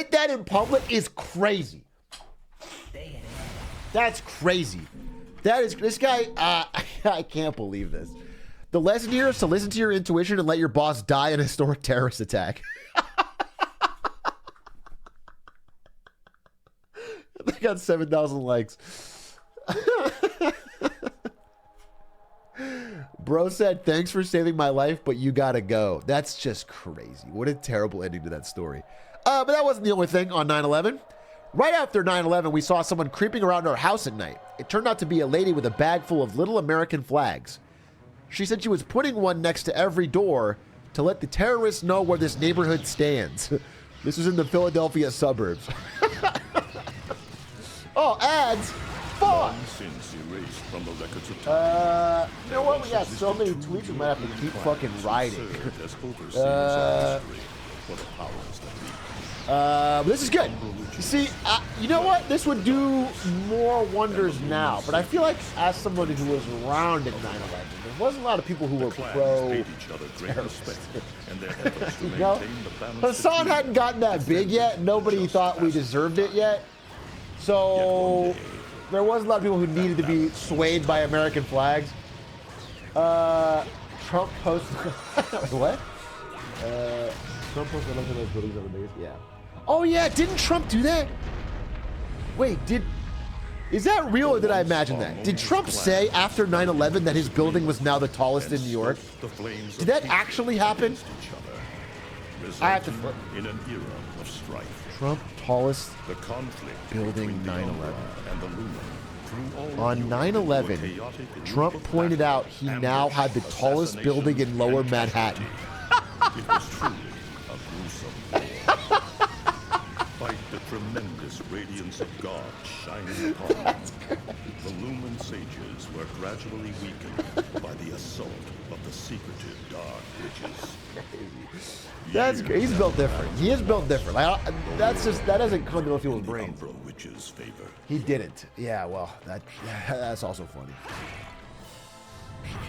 admit that in public is crazy. That's crazy. That is, this guy, I can't believe this. The lesson here is to listen to your intuition and let your boss die in a historic terrorist attack. They got 7,000 likes. Bro said, thanks for saving my life, but you gotta go. That's just crazy. What a terrible ending to that story. But that wasn't the only thing on 9/11. Right after 9/11, we saw someone creeping around our house at night. It turned out to be a lady with a bag full of little American flags. She said she was putting one next to every door to let the terrorists know where this neighborhood stands. This was in the Philadelphia suburbs. Oh, ads? Fuck! You know what? We got so many tweets, we might have to keep fucking riding. But this is good. You see, you know what? This would do more wonders now. But I feel like, as somebody who was around at 9/11, there wasn't a lot of people who were pro-terrorist. You know? Hassan hadn't gotten that big yet. Nobody thought we deserved it yet. So there wasn't a lot of people who needed to be swayed by American flags. Trump posted... What? Trump posted those buildings on the base. Yeah. Oh yeah, didn't Trump do that? Wait, is that real or did I imagine that? Did Trump say after 9/11 that his building was now the tallest in New York? Did that actually happen? I have to flip. In an era of strife. Trump tallest building 9/11. On 9/11, Trump pointed out he now had the tallest building in Lower Manhattan. It was truly a gruesome war. Despite the tremendous radiance of God shining upon them, the Lumen sages were gradually weakened by the assault of the secretive dark witches. That's he's built different. He is built different. Like, that doesn't come to most people's brains. He didn't. Yeah, well, that's also funny.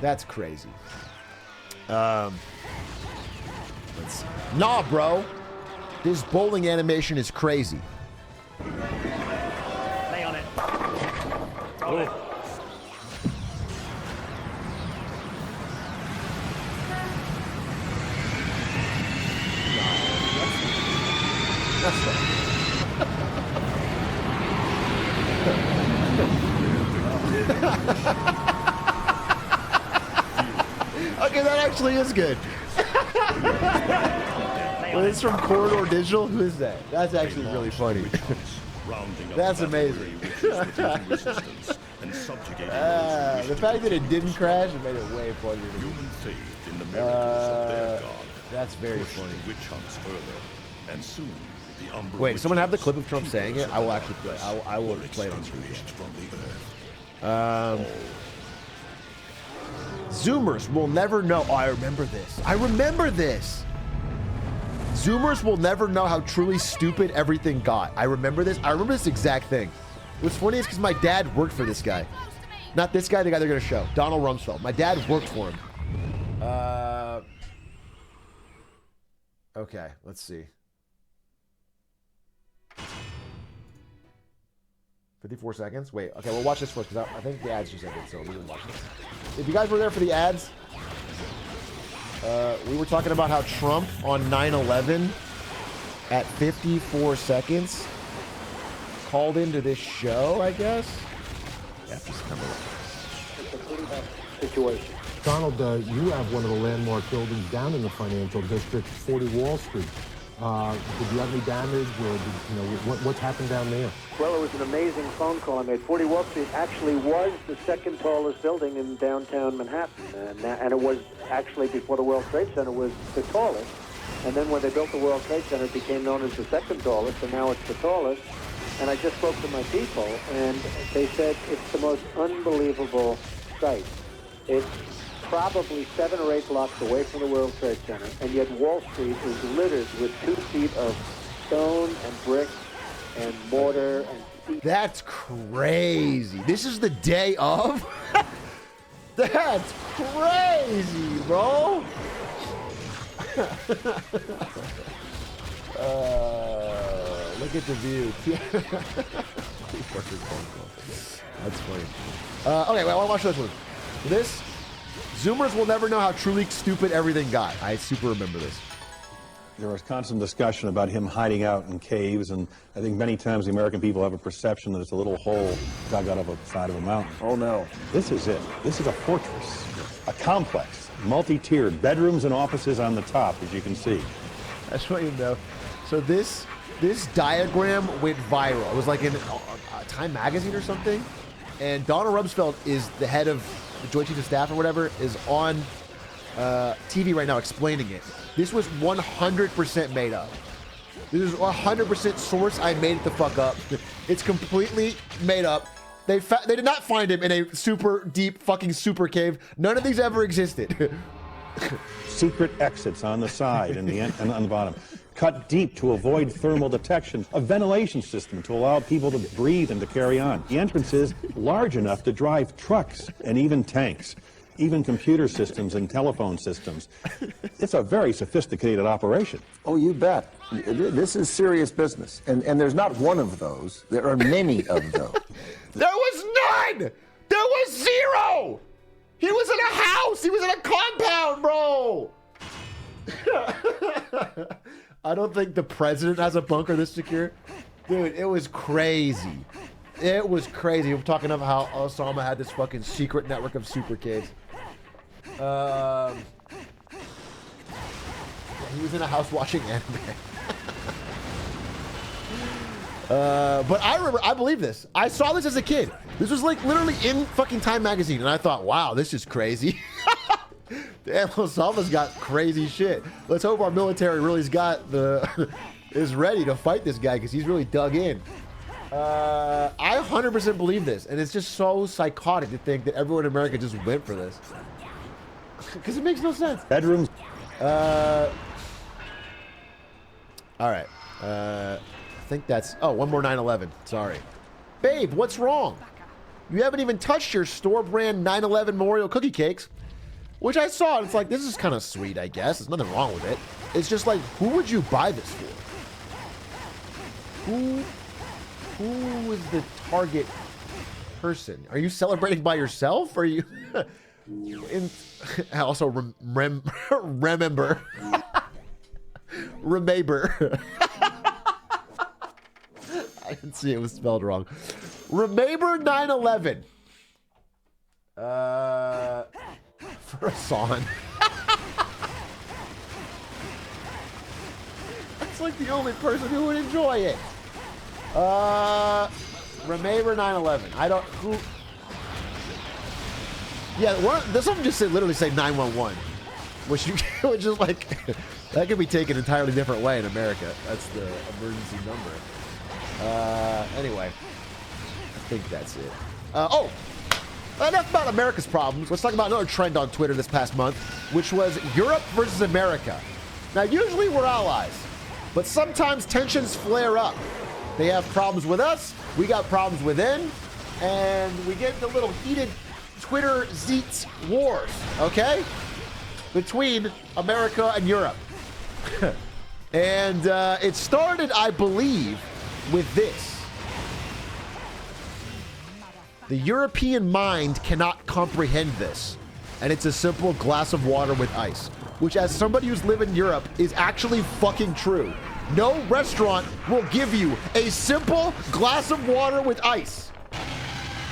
That's crazy. Let's see. Nah, bro. This bowling animation is crazy. Lay on it. Roll it. That's right. Okay, that actually is good. Well, it's from Corridor Digital. Who is that? That's actually really funny. That's amazing. The fact that it didn't crash, it made it way funnier to me. That's very funny. Wait, someone have the clip of Trump saying it? I will actually play. I will play it on screen. Zoomers will never know. Oh, I remember this. I remember this. Zoomers will never know how truly stupid everything got. I remember this. I remember this exact thing. What's funny is because my dad worked for this guy. Not this guy, the guy they're going to show. Donald Rumsfeld. My dad worked for him. Okay, let's see. 54 seconds? Wait, okay, we'll watch this first because I think the ads just ended, so we can watch this. If you guys were there for the ads, we were talking about how Trump on 9/11 at 54 seconds called into this show, I guess. Yeah, just come over. It's a pretty bad situation. Donald, you have one of the landmark buildings down in the financial district, 40 Wall Street. Did you have any damage, or what's happened down there? Well, it was an amazing phone call I made. 40 Wall Street actually was the second tallest building in downtown Manhattan, and it was actually, before the World Trade Center, was the tallest. And then when they built the World Trade Center, it became known as the second tallest, and now it's the tallest. And I just spoke to my people, and they said it's the most unbelievable sight. It's probably 7 or 8 blocks away from the World Trade Center, and yet Wall Street is littered with 2 feet of stone and brick and mortar and steel. That's crazy. This is the day of? That's crazy, bro. Look at the view. That's funny. Okay, well, I want to watch this one. This, Zoomers will never know how truly stupid everything got. I super remember this. There was constant discussion about him hiding out in caves, and I think many times the American people have a perception that it's a little hole dug out of the side of a mountain. Oh, no. This is it. This is a fortress, a complex, multi-tiered, bedrooms and offices on the top, as you can see. That's what you know. So this diagram went viral. It was like in Time magazine or something, and Donald Rumsfeld is the head of the Joint Chiefs of Staff or whatever, is on TV right now explaining it. This was 100% made up. This is 100% source. I made it the fuck up. It's completely made up. They did not find him in a super deep fucking super cave. None of these ever existed. Secret exits on the side and on the bottom. Cut deep to avoid thermal detection. A ventilation system to allow people to breathe and to carry on. The entrance is large enough to drive trucks and even tanks. Even computer systems and telephone systems. It's a very sophisticated operation. Oh, you bet. This is serious business. And there's not one of those. There are many of those. There was none! There was zero! He was in a house! He was in a compound, bro! I don't think the president has a bunker this secure. Dude, it was crazy. It was crazy. We're talking about how Osama had this fucking secret network of super kids. He was in a house watching anime. But I believe this. I saw this as a kid. This was like literally in fucking Time magazine, and I thought, wow, this is crazy. Damn, Osama's got crazy shit. Let's hope our military really's got is ready to fight this guy, because he's really dug in. I 100% believe this, and it's just so psychotic to think that everyone in America just went for this. Because it makes no sense. Bedrooms. All right. I think that's... Oh, one more 9/11. Sorry. Babe, what's wrong? You haven't even touched your store-brand 9/11 Memorial cookie cakes, which I saw, and it's like, this is kind of sweet, I guess. There's nothing wrong with it. It's just like, who would you buy this for? Who is the target person? Are you celebrating by yourself? Or are you... also, remember. Remember. I didn't see it was spelled wrong. Remember 9/11. For a song. That's like the only person who would enjoy it. Remember 9/11. I don't... Who... Yeah, this one just literally say 911, which is like, that could be taken an entirely different way in America. That's the emergency number. Anyway, I think that's it. Enough about America's problems. Let's talk about another trend on Twitter this past month, which was Europe versus America. Now, usually we're allies, but sometimes tensions flare up. They have problems with us, we got problems with them, and we get the little heated Twitter Zeets wars, okay? Between America and Europe. And it started, I believe, with this. The European mind cannot comprehend this. And it's a simple glass of water with ice. Which, as somebody who's lived in Europe, is actually fucking true. No restaurant will give you a simple glass of water with ice.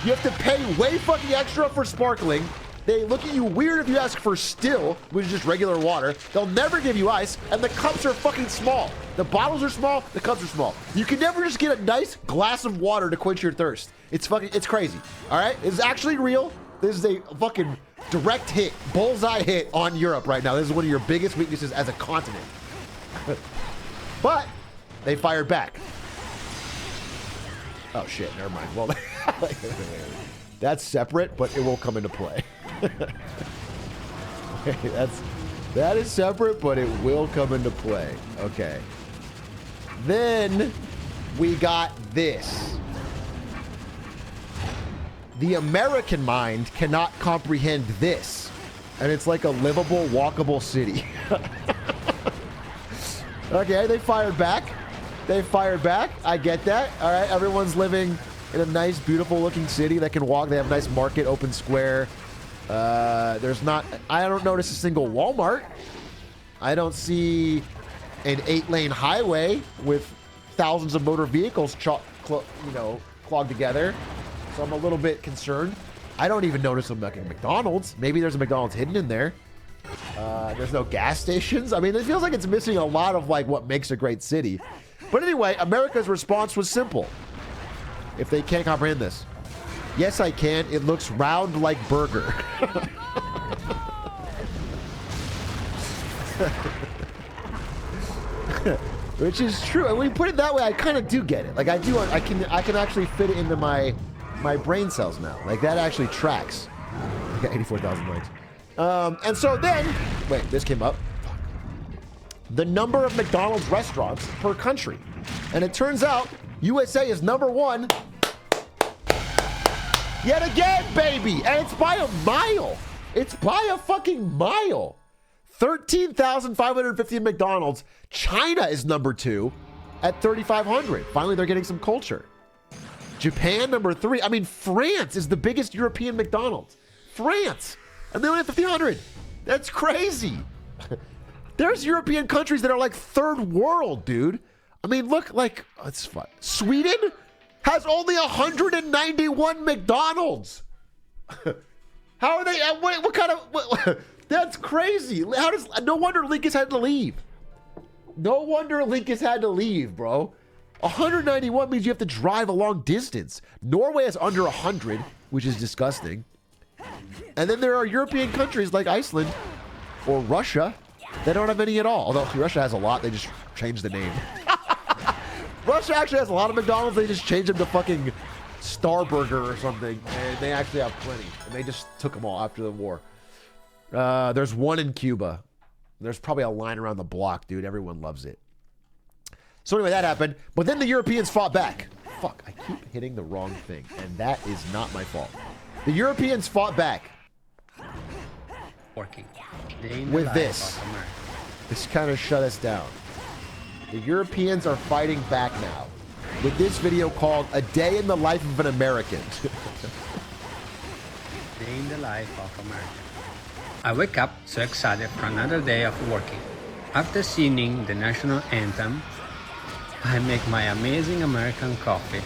You have to pay way fucking extra for sparkling. They look at you weird if you ask for still, which is just regular water. They'll never give you ice, and the cups are fucking small. The bottles are small, the cups are small. You can never just get a nice glass of water to quench your thirst. It's crazy. All right? It's actually real. This is a fucking direct hit, bullseye hit on Europe right now. This is one of your biggest weaknesses as a continent. But they fired back. Oh shit, never mind. Well, that's separate, but it will come into play. That is separate, but it will come into play. Okay. Then we got this. The American mind cannot comprehend this. And it's like a livable, walkable city. Okay, they fired back. They fired back. I get that. All right, everyone's living in a nice, beautiful-looking city that can walk. They have a nice market, open square. There's not... I don't notice a single Walmart. I don't see an 8-lane highway with thousands of motor vehicles, clogged together. So I'm a little bit concerned. I don't even notice a McDonald's. Maybe there's a McDonald's hidden in there. There's no gas stations. I mean, it feels like it's missing a lot of like what makes a great city. But anyway, America's response was simple. If they can't comprehend this. Yes, I can. It looks round like burger. Which is true. And when you put it that way, I kind of do get it. Like I can actually fit it into my brain cells now. Like that actually tracks. I got 84,000 likes. And so then, wait, this came up. The number of McDonald's restaurants per country. And it turns out USA is #1. Yet again, baby. And it's by a mile. It's by a fucking mile. 13,550 McDonald's. China is #2 at 3,500. Finally, they're getting some culture. Japan, #3. I mean, France is the biggest European McDonald's. France. And they only have 1,500. That's crazy. There's European countries that are like third world, dude. I mean, look, like, oh, it's fun. Sweden has only 191 McDonald's. How are they? What kind of? That's crazy. How does? No wonder Lincoln had to leave. No wonder Lincoln had to leave, bro. 191 means you have to drive a long distance. Norway is under 100, which is disgusting. And then there are European countries like Iceland or Russia that don't have any at all. Although Russia has a lot, they just changed the name. Russia actually has a lot of McDonald's. They just changed them to fucking Starburger or something, and they actually have plenty. And they just took them all after the war. There's one in Cuba. There's probably a line around the block, dude. Everyone loves it. So anyway, that happened. But then the Europeans fought back. Fuck, I keep hitting the wrong thing, and that is not my fault. The Europeans fought back. Working. With this. This kind of shut us down. The Europeans are fighting back now with this video called A Day in the Life of an American. Day in the life of America. I wake up so excited for another day of working. After singing the national anthem, I make my amazing American coffee.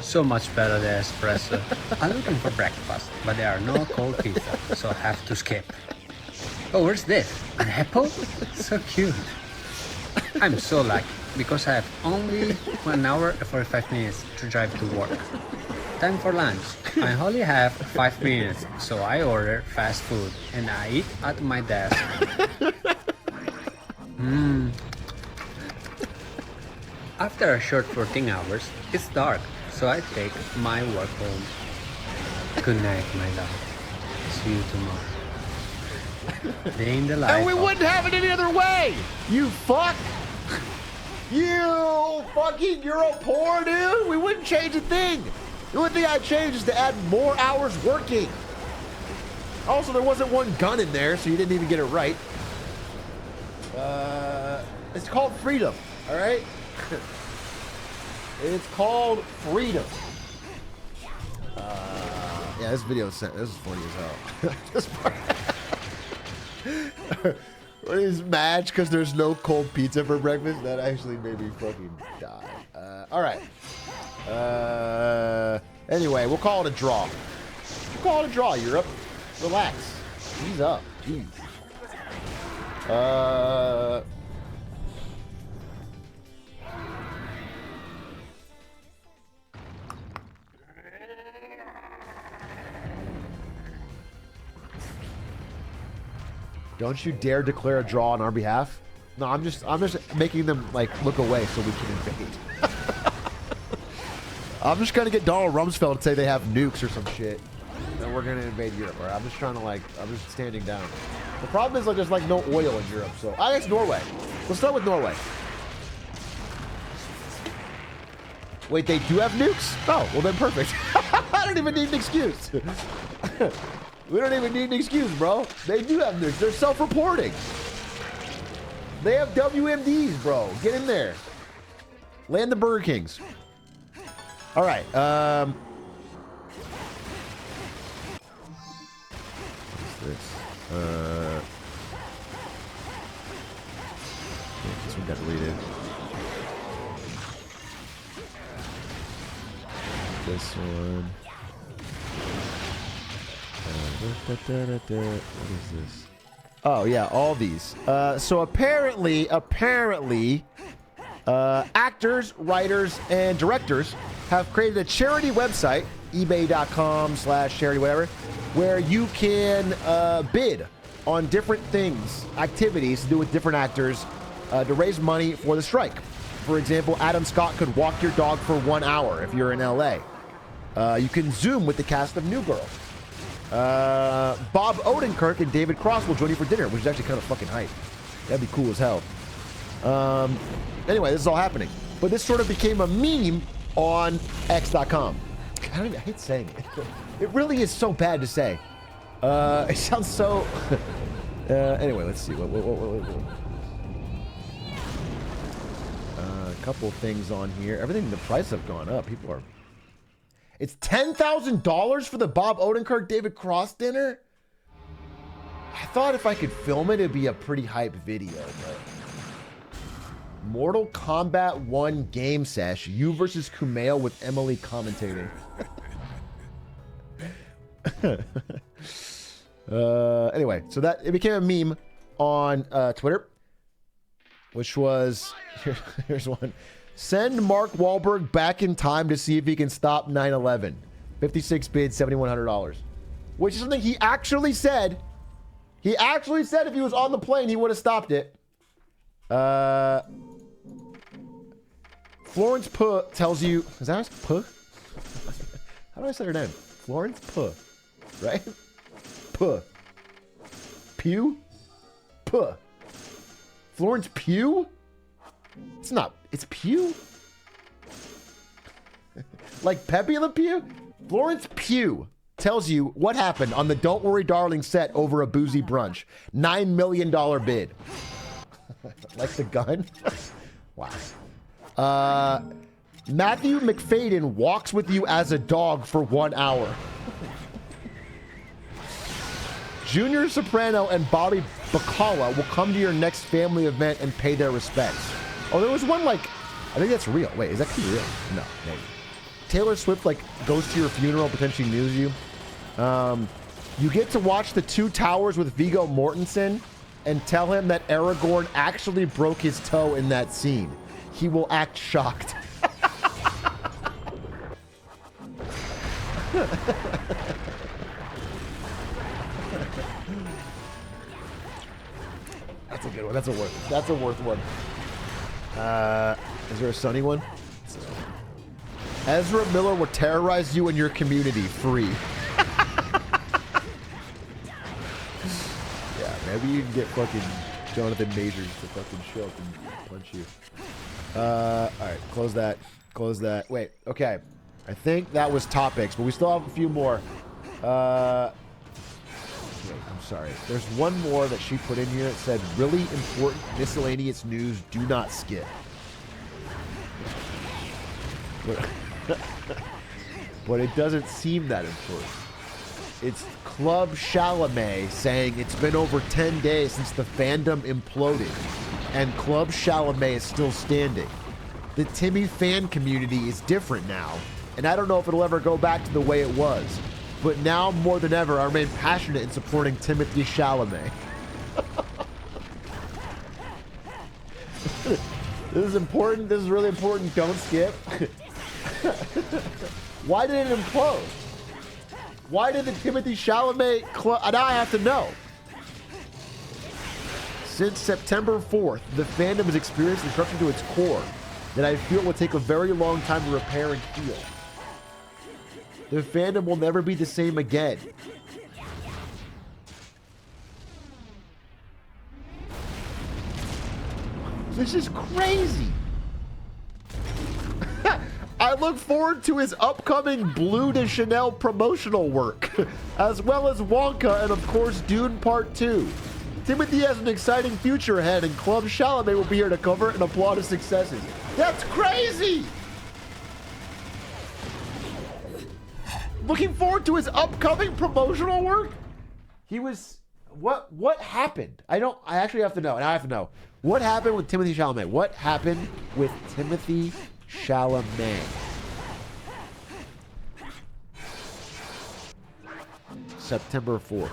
So much better than espresso. I'm looking for breakfast, but there are no cold pizza, so I have to skip. Oh, where's this? An apple? So cute. I'm so lucky because I have only 1 hour and 45 minutes to drive to work. Time for lunch. I only have 5 minutes, so I order fast food and I eat at my desk. After a short 14 hours, it's dark, so I take my work home. Good night, my love. See you tomorrow. Day in the life. And we wouldn't have it any other way! You fuck! You fucking Euro poor, dude! We wouldn't change a thing! The only thing I'd change is to add more hours working. Also, there wasn't one gun in there, so you didn't even get it right. It's called freedom, alright? It's called freedom. Yeah, this video is funny as hell. This part. What is match because there's no cold pizza for breakfast? That actually made me fucking die. All right. Anyway, we'll call it a draw. We'll call it a draw, Europe. Relax. Ease up. Jeez. Don't you dare declare a draw on our behalf. No, I'm just making them like look away so we can invade. I'm just gonna get Donald Rumsfeld to say they have nukes or some shit, and we're gonna invade Europe. Right? I'm just trying to I'm just standing down. The problem is like there's like no oil in Europe, so I guess Norway. Let's start with Norway. Wait, they do have nukes? Oh, well then perfect. I don't even need an excuse. We don't even need an excuse, bro. They do have nukes. They're self-reporting. They have WMDs, bro. Get in there. Land the Burger Kings. All right. What's this? This one got deleted. This one. What is this? Oh yeah, all these. So apparently, actors, writers, and directors have created a charity website, ebay.com/charity whatever, where you can bid on different things, activities to do with different actors to raise money for the strike. For example, Adam Scott could walk your dog for 1 hour if you're in LA. You can Zoom with the cast of New Girl. Bob Odenkirk and David Cross will join you for dinner, which is actually kind of fucking hype. That'd be cool as hell. Anyway, this is all happening. But this sort of became a meme on X.com. I hate saying it. It really is so bad to say. It sounds so... anyway, let's see. A couple things on here. Everything, the prices have gone up. People are... It's $10,000 for the Bob Odenkirk, David Cross dinner? I thought if I could film it, it'd be a pretty hype video, but... Mortal Kombat 1 game sesh. You versus Kumail with Emily commentating. Anyway, so that it became a meme on Twitter, which was... Here's one. Send Mark Wahlberg back in time to see if he can stop 9/11. 56 bids, $7,100. Which is something he actually said. He actually said if he was on the plane, he would have stopped it. Florence Puh tells you... Is that Puh? How do I say her name? Florence Puh. Right? Puh. Pugh? Puh. Florence Pugh? It's not... It's Pew? Like Pepe Le Pew? Florence Pugh tells you what happened on the Don't Worry Darling set over a boozy brunch. $9 million bid. Like the gun? Wow. Matthew McFadden walks with you as a dog for 1 hour. Junior Soprano and Bobby Bacala will come to your next family event and pay their respects. Oh, there was one like, I think that's real. Wait, is that real? No, maybe. Taylor Swift like goes to your funeral, potentially news you. You get to watch The Two Towers with Viggo Mortensen and tell him that Aragorn actually broke his toe in that scene. He will act shocked. That's a good one. That's a worth one. Is there a sunny one? Ezra Miller will terrorize you and your community free. Yeah, maybe you can get fucking Jonathan Majors to fucking show up and punch you. Alright, close that. Close that. Wait, okay. I think that was topics, but we still have a few more. Wait, I'm sorry. There's one more that she put in here. It said, really important miscellaneous news, do not skip. But it doesn't seem that important. It's Club Chalamet saying it's been over 10 days since the fandom imploded, and Club Chalamet is still standing. The Timmy fan community is different now, and I don't know if it'll ever go back to the way it was. But now, more than ever, I remain passionate in supporting Timothée Chalamet. This is important. This is really important. Don't skip. Why did it implode? Why did the Timothée Chalamet club... Now I have to know. Since September 4th, the fandom has experienced destruction to its core that I feel will take a very long time to repair and heal. The fandom will never be the same again. This is crazy. I look forward to his upcoming Blue de Chanel promotional work, as well as Wonka and, of course, Dune Part 2. Timothy has an exciting future ahead, and Club Chalamet will be here to cover and applaud his successes. That's crazy! Looking forward to his upcoming promotional work? He was... What happened? I actually have to know, and I have to know. What happened with Timothy Chalamet? What happened with Timothy Chalamet? September 4th.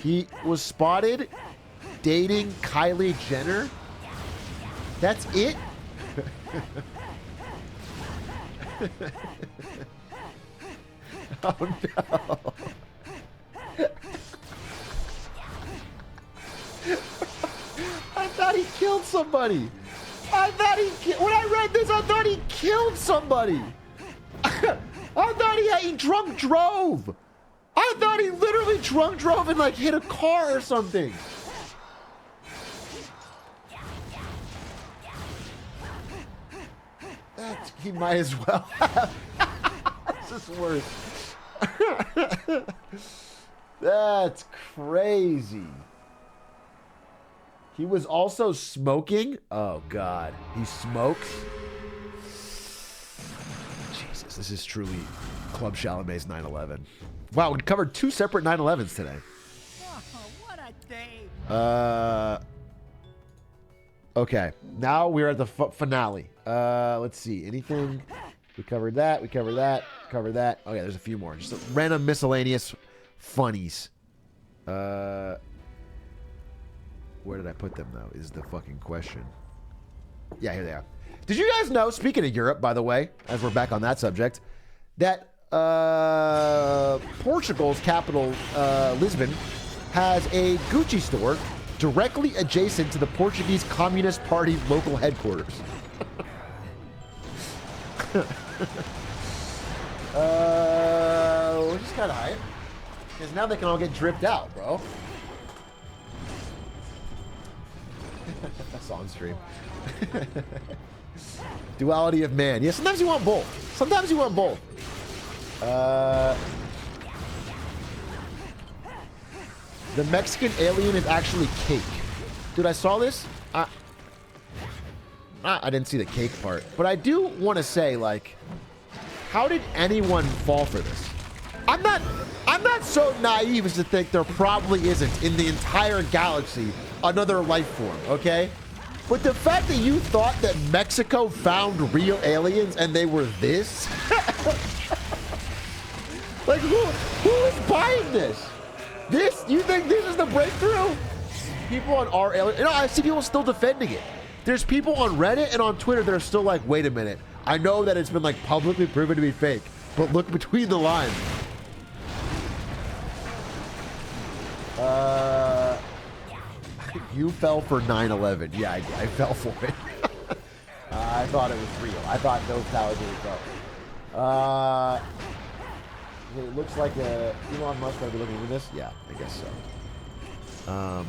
He was spotted dating Kylie Jenner? That's it? Oh no. I thought he killed somebody. When I read this, I thought he killed somebody. I thought he drunk drove. I thought he literally drunk drove and like hit a car or something. He might as well have. This is worse. That's crazy. He was also smoking. Oh God, he smokes. Jesus, this is truly Club Chalamet's 9/11. Wow, we covered 2 separate 9/11s today. Oh, what a day. Okay, now we're at the finale. Let's see, anything? We covered that. We covered that. Covered that. Oh yeah, there's a few more. Just random miscellaneous funnies. Where did I put them though? Is the fucking question. Yeah, here they are. Did you guys know? Speaking of Europe, by the way, as we're back on that subject, that Portugal's capital, Lisbon, has a Gucci store directly adjacent to the Portuguese Communist Party local headquarters. Which is kind of hype, because now they can all get dripped out, bro. That's on stream. Duality of man. Yeah, sometimes you want both. Sometimes you want both. The Mexican alien is actually cake. Dude, I saw this. I didn't see the cake part, but I do want to say, like, how did anyone fall for this? I'm not so naive as to think there probably isn't in the entire galaxy another life form, okay? But the fact that you thought that Mexico found real aliens and they were this? Like, who is buying this? You think this is the breakthrough? People on our alien, you know, I see people still defending it. There's people on Reddit and on Twitter that are still like, wait a minute. I know that it's been like publicly proven to be fake, but look between the lines. You fell for 9/11. Yeah, I fell for it. I thought it was real. I thought those towers really fell. It looks like Elon Musk might be looking into this. Yeah, I guess so.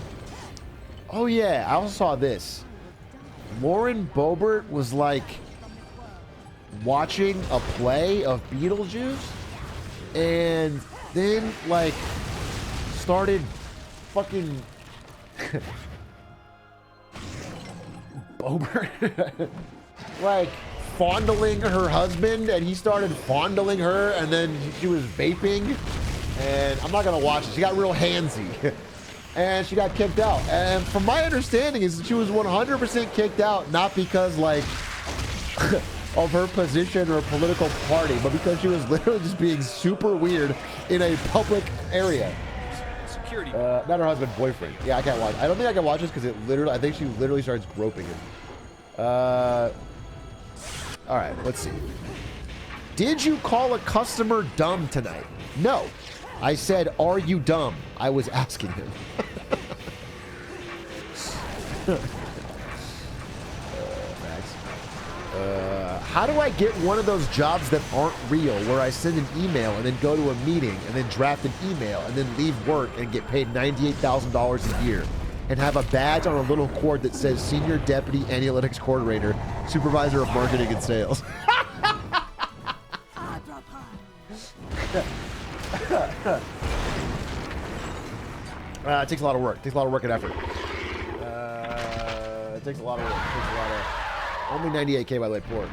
Oh yeah, I also saw this. Lauren Boebert was like watching a play of Beetlejuice and then like started fucking Boebert like fondling her husband, and he started fondling her, and then she was vaping, and I'm not gonna watch it. She got real handsy. And she got kicked out. And from my understanding is that she was 100% kicked out, not because like of her position or political party, but because she was literally just being super weird in a public area. Security. Not her husband, boyfriend. Yeah, I can't watch. I don't think I can watch this because I think she literally starts groping him. All right, let's see. Did you call a customer dumb tonight? No. I said, are you dumb? I was asking him. How do I get one of those jobs that aren't real, where I send an email and then go to a meeting and then draft an email and then leave work and get paid $98,000 a year and have a badge on a little cord that says Senior Deputy Analytics Coordinator, Supervisor of Marketing and Sales? It takes a lot of work. It takes a lot of work and effort. It takes a lot of work. It takes a lot of... Only 98K, by the way, poor.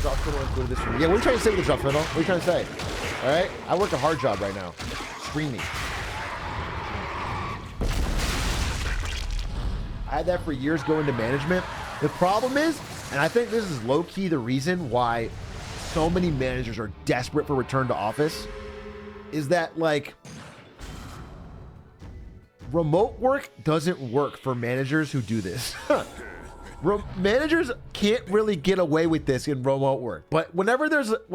Drop fiddle included this for me. Yeah, what are you trying to say with the drop fiddle? What are you trying to say? All right? I work a hard job right now. Screaming. I had that for years going to management. The problem is, and I think this is low-key the reason why so many managers are desperate for return to office, is that, like, remote work doesn't work for managers who do this. Managers can't really get away with this in remote work. But when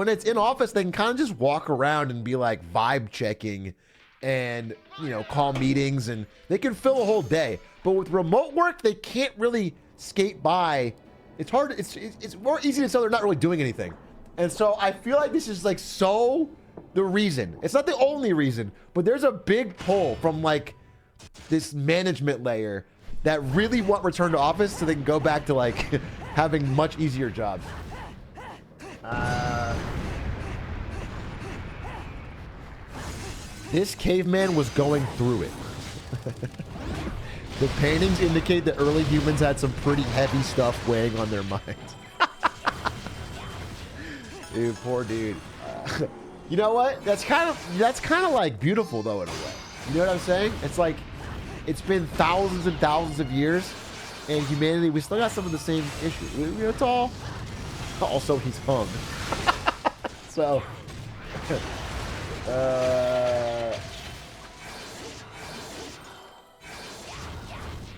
it's in office, they can kind of just walk around and be like vibe checking and, you know, call meetings, and they can fill a whole day. But with remote work, they can't really skate by. It's hard. It's more easy to tell they're not really doing anything. And so I feel like this is like so the reason. It's not the only reason, but there's a big pull from like this management layer that really want return to office so they can go back to like having much easier jobs. This caveman was going through it. The paintings indicate that early humans had some pretty heavy stuff weighing on their minds. Dude, poor dude. You know what? That's kind of like beautiful though in a way. You know what I'm saying? It's like it's been thousands and thousands of years, and humanity, we still got some of the same issues. It's all. Also, he's hung. So.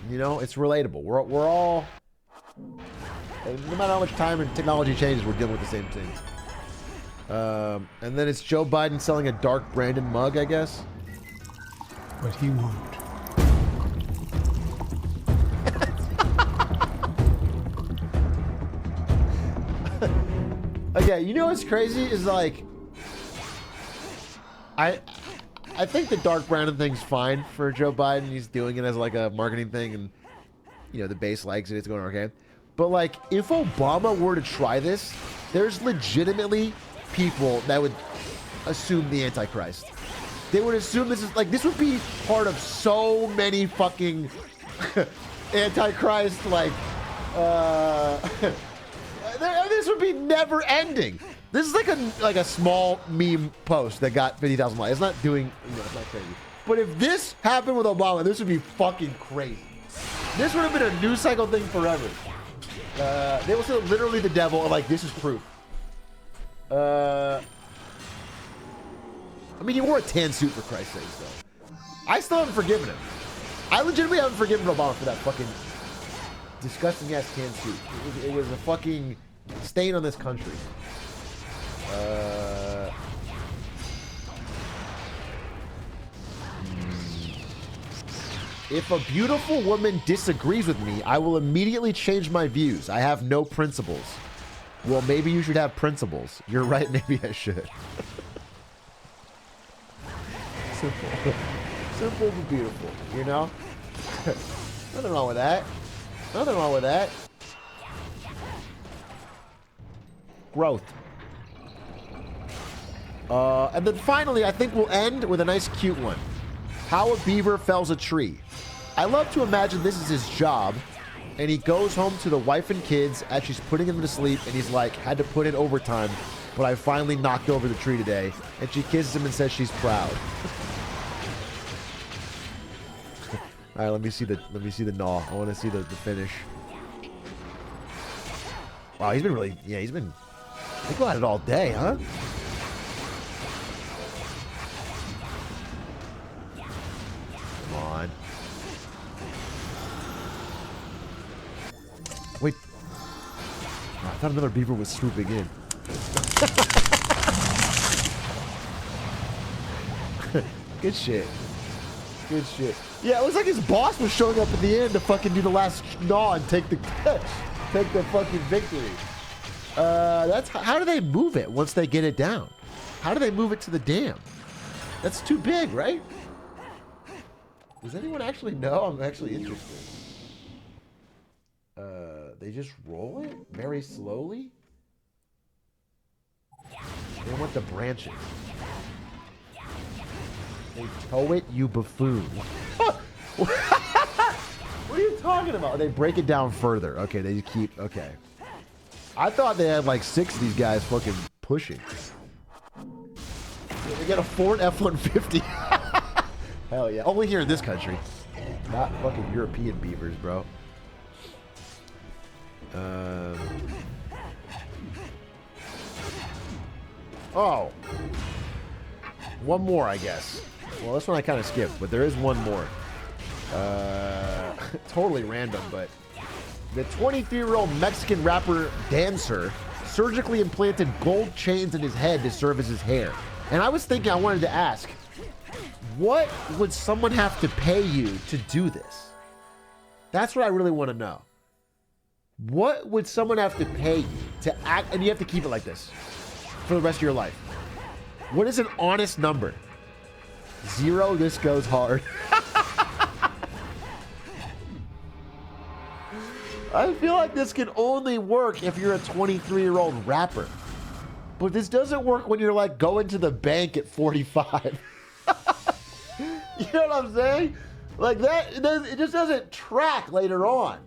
You know, it's relatable. We're all, no matter how much time and technology changes, we're dealing with the same things. And then it's Joe Biden selling a dark Brandon mug, I guess. But he won't. Okay, you know what's crazy is like, I think the dark Brandon thing's fine for Joe Biden. He's doing it as like a marketing thing, and you know the base likes it. It's going okay. But like, if Obama were to try this, there's legitimately people that would assume the Antichrist. They would assume this would be part of so many fucking Antichrist like. This would be never ending. This is like a small meme post that got 50,000 likes. It's not doing, it's not crazy. But if this happened with Obama, this would be fucking crazy. This would have been a news cycle thing forever. They will say literally the devil, and like, this is proof. I mean, he wore a tan suit for Christ's sake, though. I still haven't forgiven him. I legitimately haven't forgiven Obama for that fucking disgusting ass tan suit. It was a fucking stain on this country. If a beautiful woman disagrees with me, I will immediately change my views. I have no principles. Well, maybe you should have principles. You're right, maybe I should. Simple. Simple but beautiful, you know? Nothing wrong with that. Nothing wrong with that. Growth. And then finally, I think we'll end with a nice cute one. How a beaver fells a tree. I love to imagine this is his job, and he goes home to the wife and kids as she's putting him to sleep, and he's like, had to put in overtime, but I finally knocked over the tree today. And she kisses him and says she's proud. All right, let me see the gnaw. I want to see the finish. Wow, he's been really, yeah, he's been, they go at it all day, huh? Come on. Wait. Oh, I thought another beaver was swooping in. Good shit. Good shit. Yeah, it looks like his boss was showing up at the end to fucking do the last gnaw and take the fucking victory. That's how do they move it once they get it down? How do they move it to the dam? That's too big, right? Does anyone actually know? I'm actually interested. They just roll it very slowly? They want the branches. They tow it, you buffoon. What are you talking about? They break it down further. Okay, they keep... Okay. I thought they had like 6 of these guys fucking pushing. They get a Ford F-150. Hell yeah. Only here in this country. Not fucking European beavers, bro. Oh. One more, I guess. Well, this one I kind of skipped, but there is one more. Totally random, but the 23-year-old Mexican rapper Dancer surgically implanted gold chains in his head to serve as his hair. And I was thinking, I wanted to ask, what would someone have to pay you to do this? That's what I really want to know. What would someone have to pay you to act, and you have to keep it like this for the rest of your life? What is an honest number? 0, this goes hard. I feel like this can only work if you're a 23-year-old rapper. But this doesn't work when you're like going to the bank at 45. You know what I'm saying? Like that, it just doesn't track later on.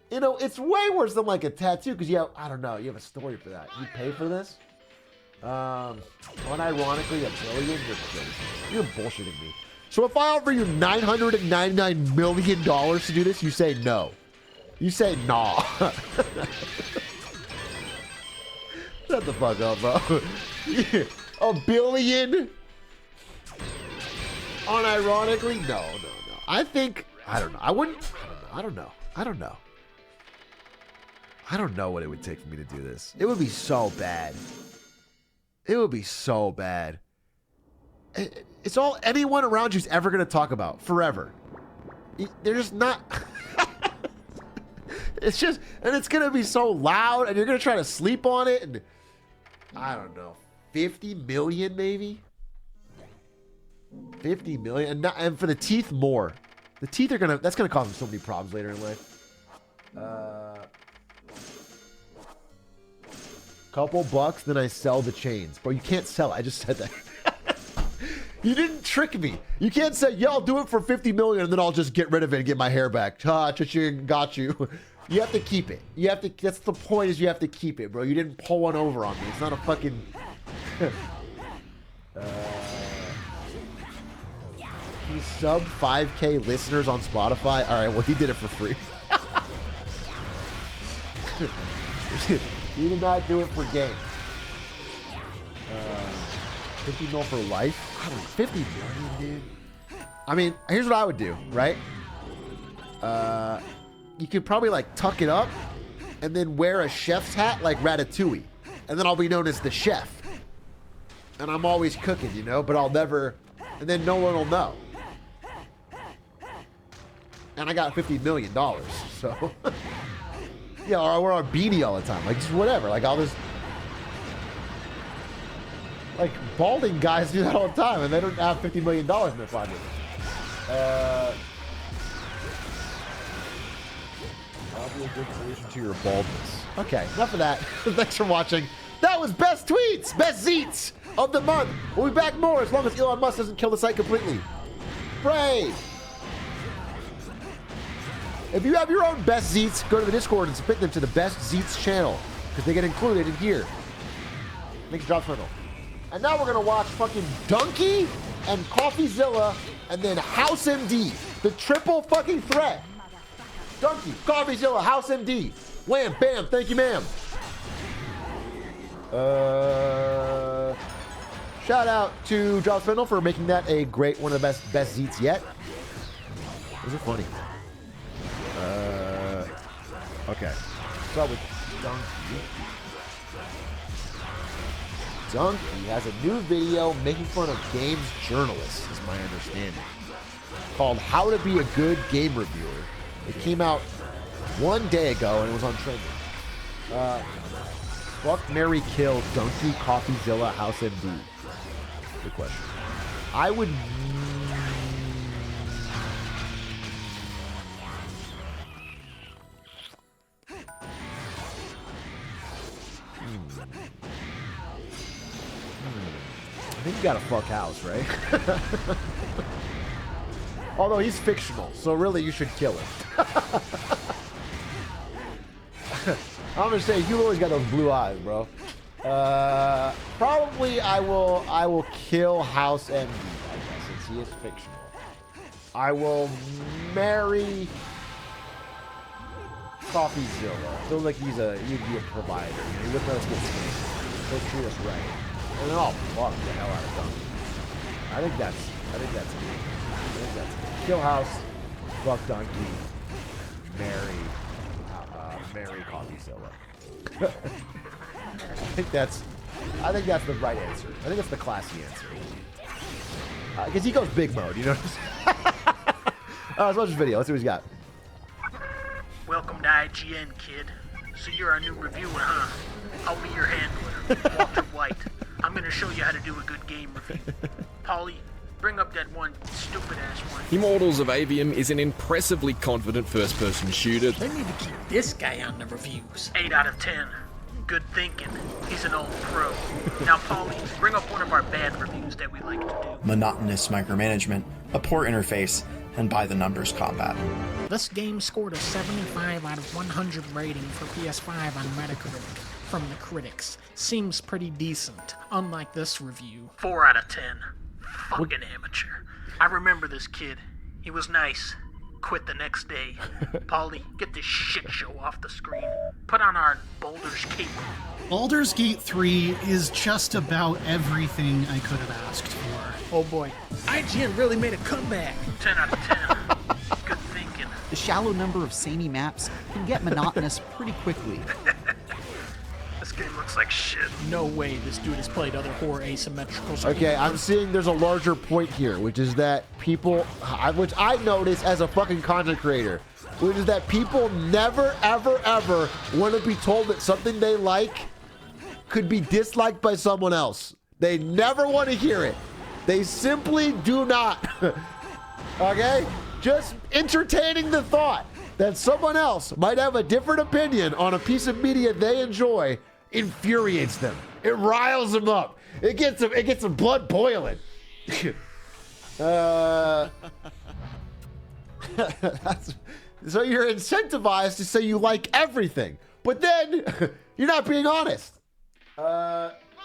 You know, it's way worse than like a tattoo because you have, I don't know, you have a story for that. You pay for this? Unironically, $1 billion? You're crazy. You're bullshitting me. So if I offer you $999 million to do this, you say no. You say nah. Shut the fuck up, bro. $1 billion? Unironically? No. I think, I don't know. I don't know what it would take for me to do this. It would be so bad. It's all anyone around you's ever going to talk about forever. They're just not... It's just, and it's going to be so loud, and you're going to try to sleep on it, and I don't know, 50 million maybe? 50 million, and for the teeth, more. The teeth are going to, that's going to cause them so many problems later in life. Couple bucks, then I sell the chains. Bro, you can't sell it. I just said that. You didn't trick me. You can't say, yeah, I'll do it for 50 million and then I'll just get rid of it and get my hair back. Cha-cha-ching, got you. You have to keep it. You have to, that's the point, is you have to keep it, bro. You didn't pull one over on me. It's not a fucking... He's sub 5K listeners on Spotify. All right, well, he did it for free. He did not do it for game. 50 mil for life? I don't know, 50 million, dude. I mean, here's what I would do, right? You could probably like tuck it up and then wear a chef's hat like Ratatouille. And then I'll be known as the chef. And I'm always cooking, you know, but I'll never, and then no one will know. And I got $50 million, so. Yeah, or I wear a beanie all the time. Like, just whatever. Like, I'll just... Like, balding guys do that all the time, and they don't have $50 million in their pocket. I'll be a good solution to your baldness. Okay, enough of that. Thanks for watching. That was Best Tweets, Best Zeets of the month. We'll be back more as long as Elon Musk doesn't kill the site completely. Pray! If you have your own Best Zeets, go to the Discord and submit them to the Best Zeets channel, because they get included in here. Thanks, Drop Funnel. And now we're going to watch fucking Donkey and CoffeeZilla and then House MD. The triple fucking threat. Donkey, CoffeeZilla, House MD. Wham, bam, thank you, ma'am. Shout out to Drop Funnel for making that a great, one of the best Zeets yet. Those are funny. Okay. Start with Donkey. Donkey has a new video making fun of games journalists, is my understanding, called How to Be a Good Game Reviewer. It came out one day ago and it was on trending. Fuck, marry, kill, Donkey, CoffeeZilla, House MD. Good question. I would... I think you gotta fuck House, right? Although he's fictional, so really you should kill him. I'm gonna say you always got those blue eyes, bro. Probably I will kill House MD, I guess, since he is fictional. I will marry CoffeeZilla. Feels like he'd be a provider. He looks at us good skin. He'll treat us right. And then I'll fuck the hell out of Donkey. I think that's it. Kill House, fuck Donkey, marry CoffeeZilla. I think that's the right answer. I think that's the classy answer. Because he goes big mode, you know what I'm saying? Let's watch this video. Let's see what he's got. Welcome to IGN, kid. So you're our new reviewer, huh? I'll be your handler, Walter White. I'm gonna show you how to do a good game review. Paulie, bring up that one stupid-ass one. Immortals of Avium is an impressively confident first-person shooter. They need to keep this guy on the reviews. 8 out of 10. Good thinking. He's an old pro. Now, Paulie, bring up one of our bad reviews that we like to do. Monotonous micromanagement, a poor interface, and by-the-numbers combat. This game scored a 75 out of 100 rating for PS5 on Metacritic from the critics. Seems pretty decent, unlike this review. 4 out of 10. Fucking amateur. I remember this kid. He was nice. Quit the next day. Paulie, get this shit show off the screen. Put on our Baldur's Gate. Baldur's Gate 3 is just about everything I could have asked for. Oh boy, IGN really made a comeback. 10 out of 10. Good thinking. The shallow number of samey maps can get monotonous pretty quickly. This game looks like shit. No way this dude has played other horror asymmetricals. Okay, I'm seeing there's a larger point here, which is that people, which I notice as a fucking content creator, which is that people never, ever, ever want to be told that something they like could be disliked by someone else. They never want to hear it. They simply do not. Okay? Just entertaining the thought that someone else might have a different opinion on a piece of media they enjoy infuriates them. It riles them up. It gets them blood boiling. So you're incentivized to say you like everything, but then you're not being honest.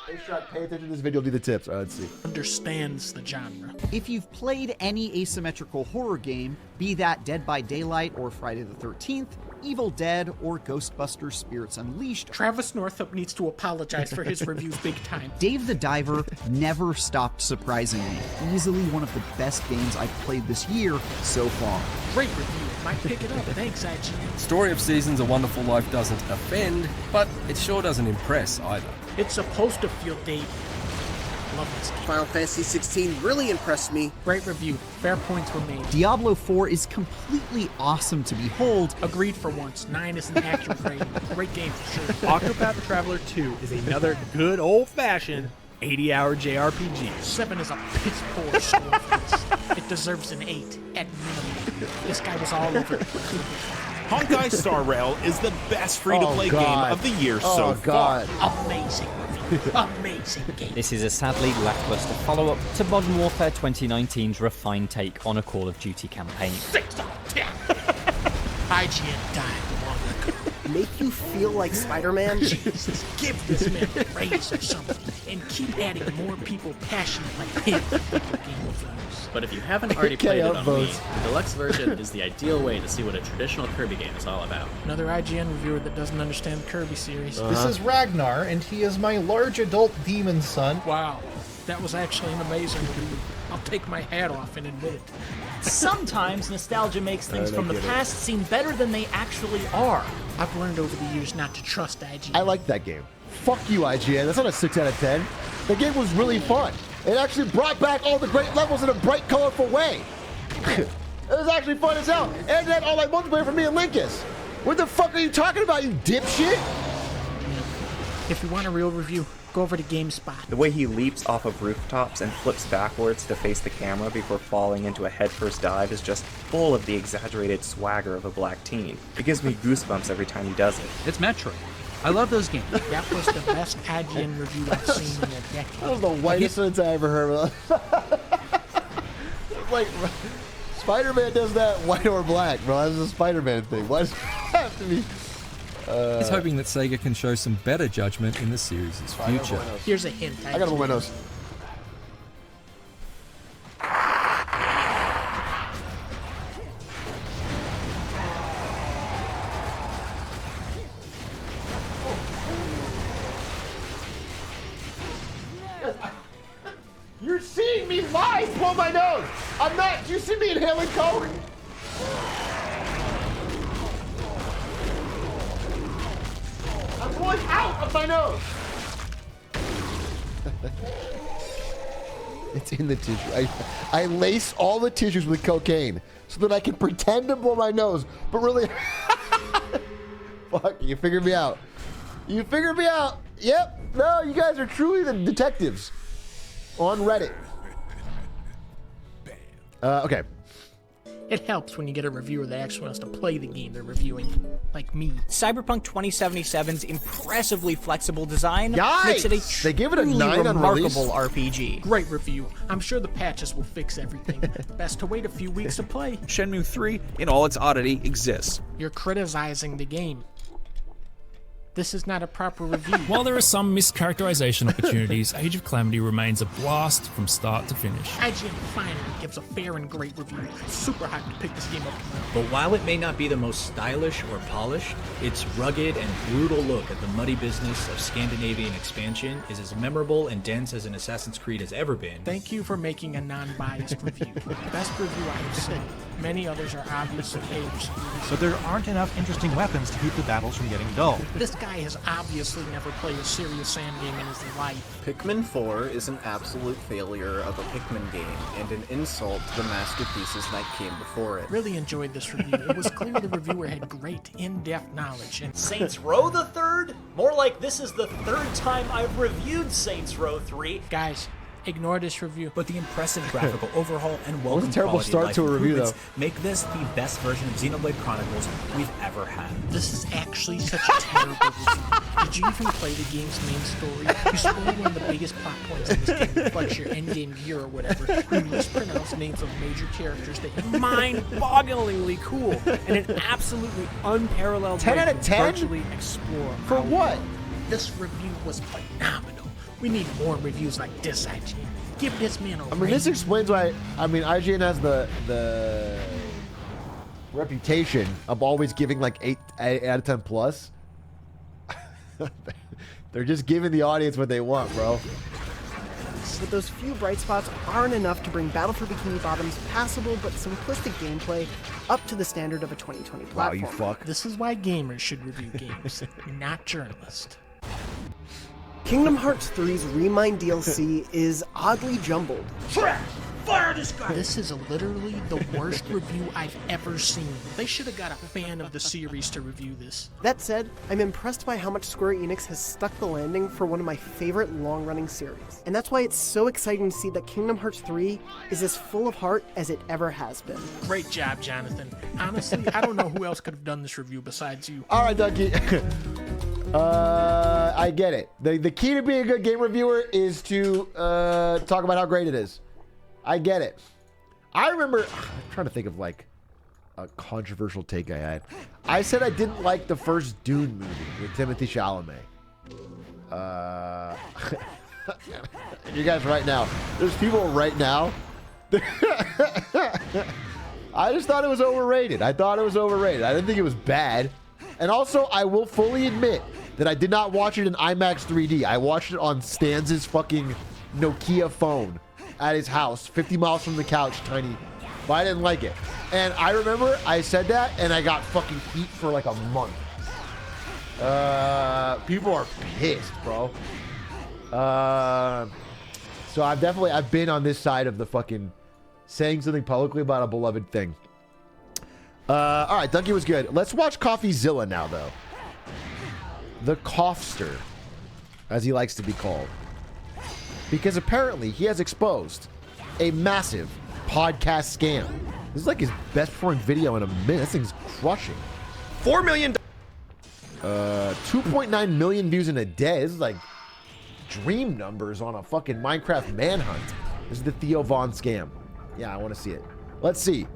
Make sure I pay attention to this video, do the tips. All right, let's see. Understands the genre. If you've played any asymmetrical horror game, be that Dead by Daylight or Friday the 13th, Evil Dead or Ghostbusters Spirits Unleashed, Travis Northup needs to apologize for his reviews big time. Dave the Diver never stopped surprising me. Easily one of the best games I've played this year so far. Great review. Might pick it up. Thanks, IGN. Story of Seasons: A Wonderful Life doesn't offend, but it sure doesn't impress either. It's supposed to feel dated. Love this game. Final Fantasy 16 really impressed me. Great review. Fair points were made. Diablo 4 is completely awesome to behold. Agreed for once. 9 is an accurate rating. Great game for sure. Octopath Traveler 2 is another good old-fashioned 80-hour JRPG. 7 is a piss poor score for this. It deserves an 8 at minimum. This guy was all over it. Honkai Star Rail is the best free-to-play game of the year so far. Amazing review. Amazing game. This is a sadly lackluster follow-up to Modern Warfare 2019's refined take on a Call of Duty campaign. 6 out of 10. IGN died along the Make you feel like Spider-Man? Jesus, give this man a raise or something, and keep adding more people passionate like him to video game reviews. But if you haven't already played it on Wii, the deluxe version is the ideal way to see what a traditional Kirby game is all about. Another IGN reviewer that doesn't understand the Kirby series. This is Ragnar, and he is my large adult demon son. Wow, that was actually an amazing review. I'll take my hat off and admit it. Sometimes nostalgia makes things from the past seem better than they actually are. I've learned over the years not to trust IGN. I like that game. Fuck you, IGN. That's not a 6 out of 10. The game was really fun. It actually brought back all the great levels in a bright, colorful way. It was actually fun as hell. And then all that multiplayer for me and Linkus. What the fuck are you talking about, you dipshit? If you want a real review, go over to GameSpot. The way he leaps off of rooftops and flips backwards to face the camera before falling into a headfirst dive is just full of the exaggerated swagger of a black teen. It gives me goosebumps every time he does it. It's Metroid. I love those games. That was the best IGN review I've seen in a decade. That was the whitest sentence I ever heard of. Like, Spider-Man does that white or black, bro. That's a Spider-Man thing. Why does it have to be? He's hoping that Sega can show some better judgment in the series' future. Here's a hint. I gotta blow my nose. You're seeing me live blow my nose. I'm not. Do you see me inhaling coke? I'm going out of my nose. It's in the tissue. I lace all the tissues with cocaine so that I can pretend to blow my nose, but really, fuck, you figured me out. You figured me out. Yep. No, you guys are truly the detectives on Reddit. Okay. It helps when you get a reviewer that actually wants to play the game they're reviewing, like me. Cyberpunk 2077's impressively flexible design Yikes! makes it a They give it a truly 9 on remarkable release? RPG. Great review. I'm sure the patches will fix everything. Best to wait a few weeks to play. Shenmue 3, in all its oddity, exists. You're criticizing the game. This is not a proper review. While there are some mischaracterization opportunities, Age of Calamity remains a blast from start to finish. IGN finally gives a fair and great review. Super hyped to pick this game up tomorrow. But while it may not be the most stylish or polished, its rugged and brutal look at the muddy business of Scandinavian expansion is as memorable and dense as an Assassin's Creed has ever been. Thank you for making a non-biased review. Best review I've seen. Many others are obviously haters. So there aren't enough interesting weapons to keep the battles from getting dull. This guy has obviously never played a serious sand game in his life. Pikmin 4 is an absolute failure of a Pikmin game and an insult to the masterpieces that came before it. Really enjoyed this review. It was clear the reviewer had great in-depth knowledge. And Saints Row the third? More like this is the third time I've reviewed Saints Row 3. Guys, ignore this review. But the impressive graphical overhaul and welcome a terrible quality start life to a review, improvements though. make this the best version of Xenoblade Chronicles we've ever had. This is actually such a terrible review. Did you even play the game's main story? You spoiled one of the biggest plot points in this game, reflects your endgame gear or whatever. You mispronounce names of major characters that you Mind-bogglingly cool and an absolutely unparalleled 10 way out of to 10? virtually explore. For what? This review was phenomenal. We need more reviews like this, IGN. Give this man a I mean, this explains why. I mean, IGN has the reputation of always giving like 8 out of 10 plus. They're just giving the audience what they want, bro. But those few bright spots aren't enough to bring Battle for Bikini Bottom's passable but simplistic gameplay up to the standard of a 2020 platform. Wow, you fuck. This is why gamers should review games, not journalists. Kingdom Hearts 3's Remind DLC is oddly jumbled. Fire this guy! This is literally the worst review I've ever seen. They should have got a fan of the series to review this. That said, I'm impressed by how much Square Enix has stuck the landing for one of my favorite long-running series. And that's why it's so exciting to see that Kingdom Hearts 3 is as full of heart as it ever has been. Great job, Jonathan. Honestly, I don't know who else could have done this review besides you. All right, Ducky. I get it. The key to being a good game reviewer is to talk about how great it is. I get it. I remember, I'm trying to think of like a controversial take I had. I said I didn't like the first Dune movie with Timothée Chalamet. You guys right now, there's people right now. I just thought it was overrated. I didn't think it was bad. And also, I will fully admit that I did not watch it in IMAX 3D. I watched it on Stan's fucking Nokia phone at his house, 50 miles from the couch, tiny. But I didn't like it. And I remember I said that, and I got fucking heat for like a month. People are pissed, bro. So I've been on this side of the fucking saying something publicly about a beloved thing. All right, Donkey was good. Let's watch CoffeeZilla now, though. The Coughster, as he likes to be called. Because apparently he has exposed a massive podcast scam. This is like his best performing video in a minute. This thing's crushing. $4 million. 2.9 million views in a day. This is like dream numbers on a fucking Minecraft manhunt. This is the Theo Von scam. Yeah, I want to see it. Let's see.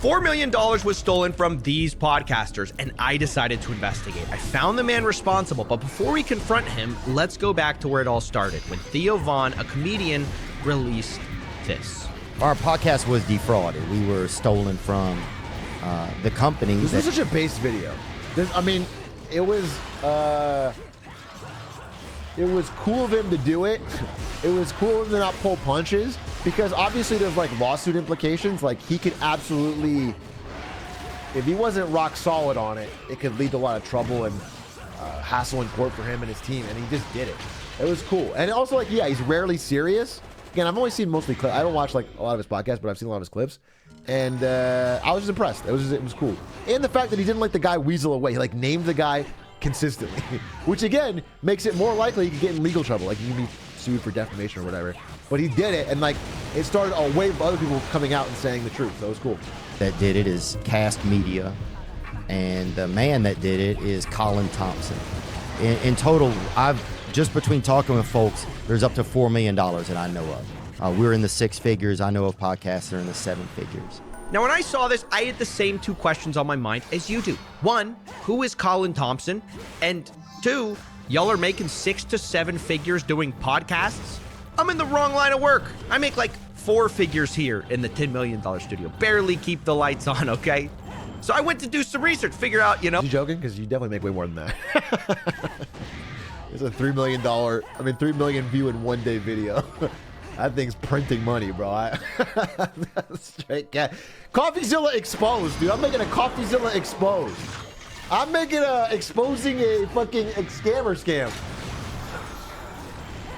$4 million was stolen from these podcasters, and I decided to investigate. I found the man responsible, but before we confront him, let's go back to where it all started, when Theo Von, a comedian, released this. Our podcast was defrauded. We were stolen from the company. This was such a base video. It was cool of him to do it. It was cool of him to not pull punches, because obviously there's like lawsuit implications. Like, he could absolutely, if he wasn't rock solid on it, it could lead to a lot of trouble and hassle in court for him and his team, and he just did it. It was cool. And also, like, yeah, he's rarely serious. Again, I've only seen mostly clips. I don't watch like a lot of his podcasts, but I've seen a lot of his clips. And I was just impressed. It was cool. And the fact that he didn't let the guy weasel away. He like named the guy consistently, which again makes it more likely he could get in legal trouble. Like, he could be sued for defamation or whatever. But he did it, and like, it started a wave of other people coming out and saying the truth. So it was cool. That did it is Cast Media, and the man that did it is Colin Thompson. In total, I've just between talking with folks, there's up to $4 million that I know of. We're in the 6 figures. I know of podcasts that are in the 7 figures. Now, when I saw this, I had the same 2 questions on my mind as you do. 1, who is Colin Thompson? And 2, y'all are making 6 to 7 figures doing podcasts? I'm in the wrong line of work. I make like 4 figures here in the $10 million studio. Barely keep the lights on, okay? So I went to do some research, figure out, you know. You joking? Because you definitely make way more than that. It's a $3 million view in 1 day video. That thing's printing money, bro. Straight cat. CoffeeZilla exposed, dude. I'm making a CoffeeZilla exposed. I'm making exposing a fucking scam.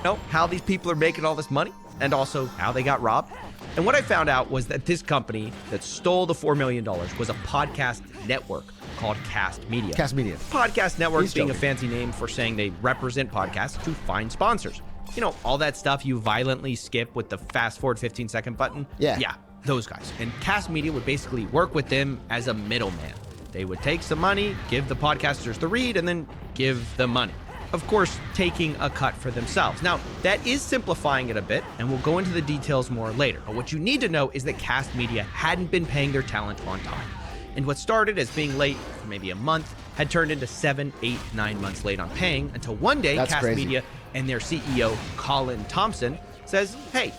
Know how these people are making all this money, and also how they got robbed. And what I found out was that this company that stole the $4 million was a podcast network called Cast Media. Cast Media. Podcast network He's being joking. a fancy name for saying they represent podcasts to find sponsors. You know, all that stuff you violently skip with the fast forward 15-second button? Yeah. Yeah, those guys. And Cast Media would basically work with them as a middleman. They would take some money, give the podcasters the read, and then give the money. Of course, taking a cut for themselves. Now, that is simplifying it a bit, and we'll go into the details more later. But what you need to know is that Cast Media hadn't been paying their talent on time. And what started as being late for maybe a month had turned into 7, 8, 9 months late on paying, until one day That's Cast crazy. Media and their CEO, Colin Thompson, says, hey,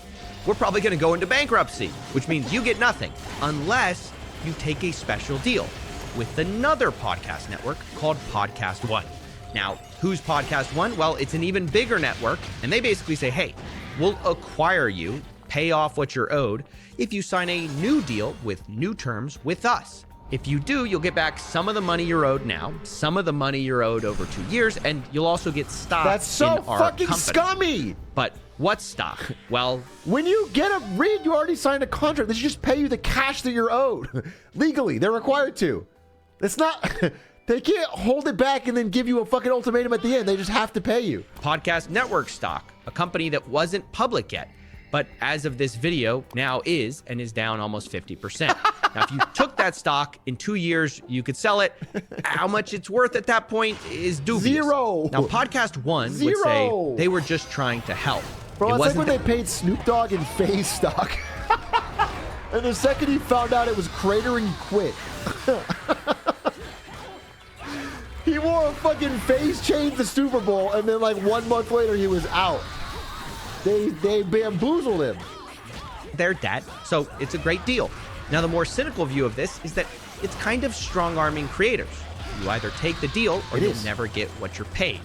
we're probably going to go into bankruptcy, which means you get nothing unless you take a special deal with another podcast network called Podcast One. Now, who's Podcast One? Well, it's an even bigger network, and they basically say, hey, we'll acquire you, pay off what you're owed, if you sign a new deal with new terms with us. If you do, you'll get back some of the money you're owed now, some of the money you're owed over 2 years, and you'll also get stock That's so in our fucking company. scummy. But what stock? Well, when you get a read, you already signed a contract. They should just pay you the cash that you're owed. Legally, they're required to. It's not... They can't hold it back and then give you a fucking ultimatum at the end. They just have to pay you. Podcast Network stock, a company that wasn't public yet, but as of this video now is, and is down almost 50%. Now, if you took that stock in 2 years, you could sell it. How much it's worth at that point is dubious. Zero. Now, Podcast One would say they were just trying to help. Bro, It it's like wasn't when they paid Snoop Dogg and FaZe stock. And the second he found out it was cratering, he quit. He wore a fucking FaZe chain to Super Bowl, and then like 1 month later, he was out. They bamboozled him. They're dead, so it's a great deal. Now, the more cynical view of this is that it's kind of strong-arming creators. You either take the deal or you'll never get what you're paid.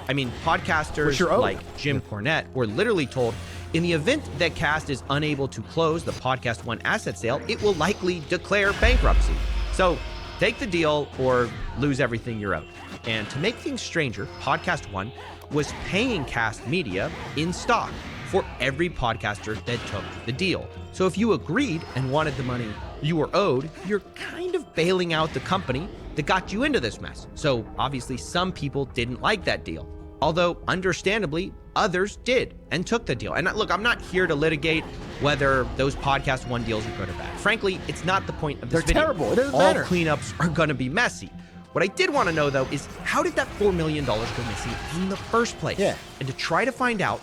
I mean, podcasters like Jim Cornette were literally told, in the event that Cast is unable to close the Podcast One asset sale, it will likely declare bankruptcy. So take the deal or lose everything you're owed. And to make things stranger, Podcast One was paying Cast Media in stock for every podcaster that took the deal. So if you agreed and wanted the money you were owed, you're kind of bailing out the company that got you into this mess. So obviously some people didn't like that deal. Although understandably, others did and took the deal. And look, I'm not here to litigate whether those Podcast One deals are good or bad. Frankly, it's not the point of this video. They're terrible. It doesn't All matter. cleanups are going to be messy. What I did want to know, though, is how did that $4 million go missing in the first place? Yeah. And to try to find out,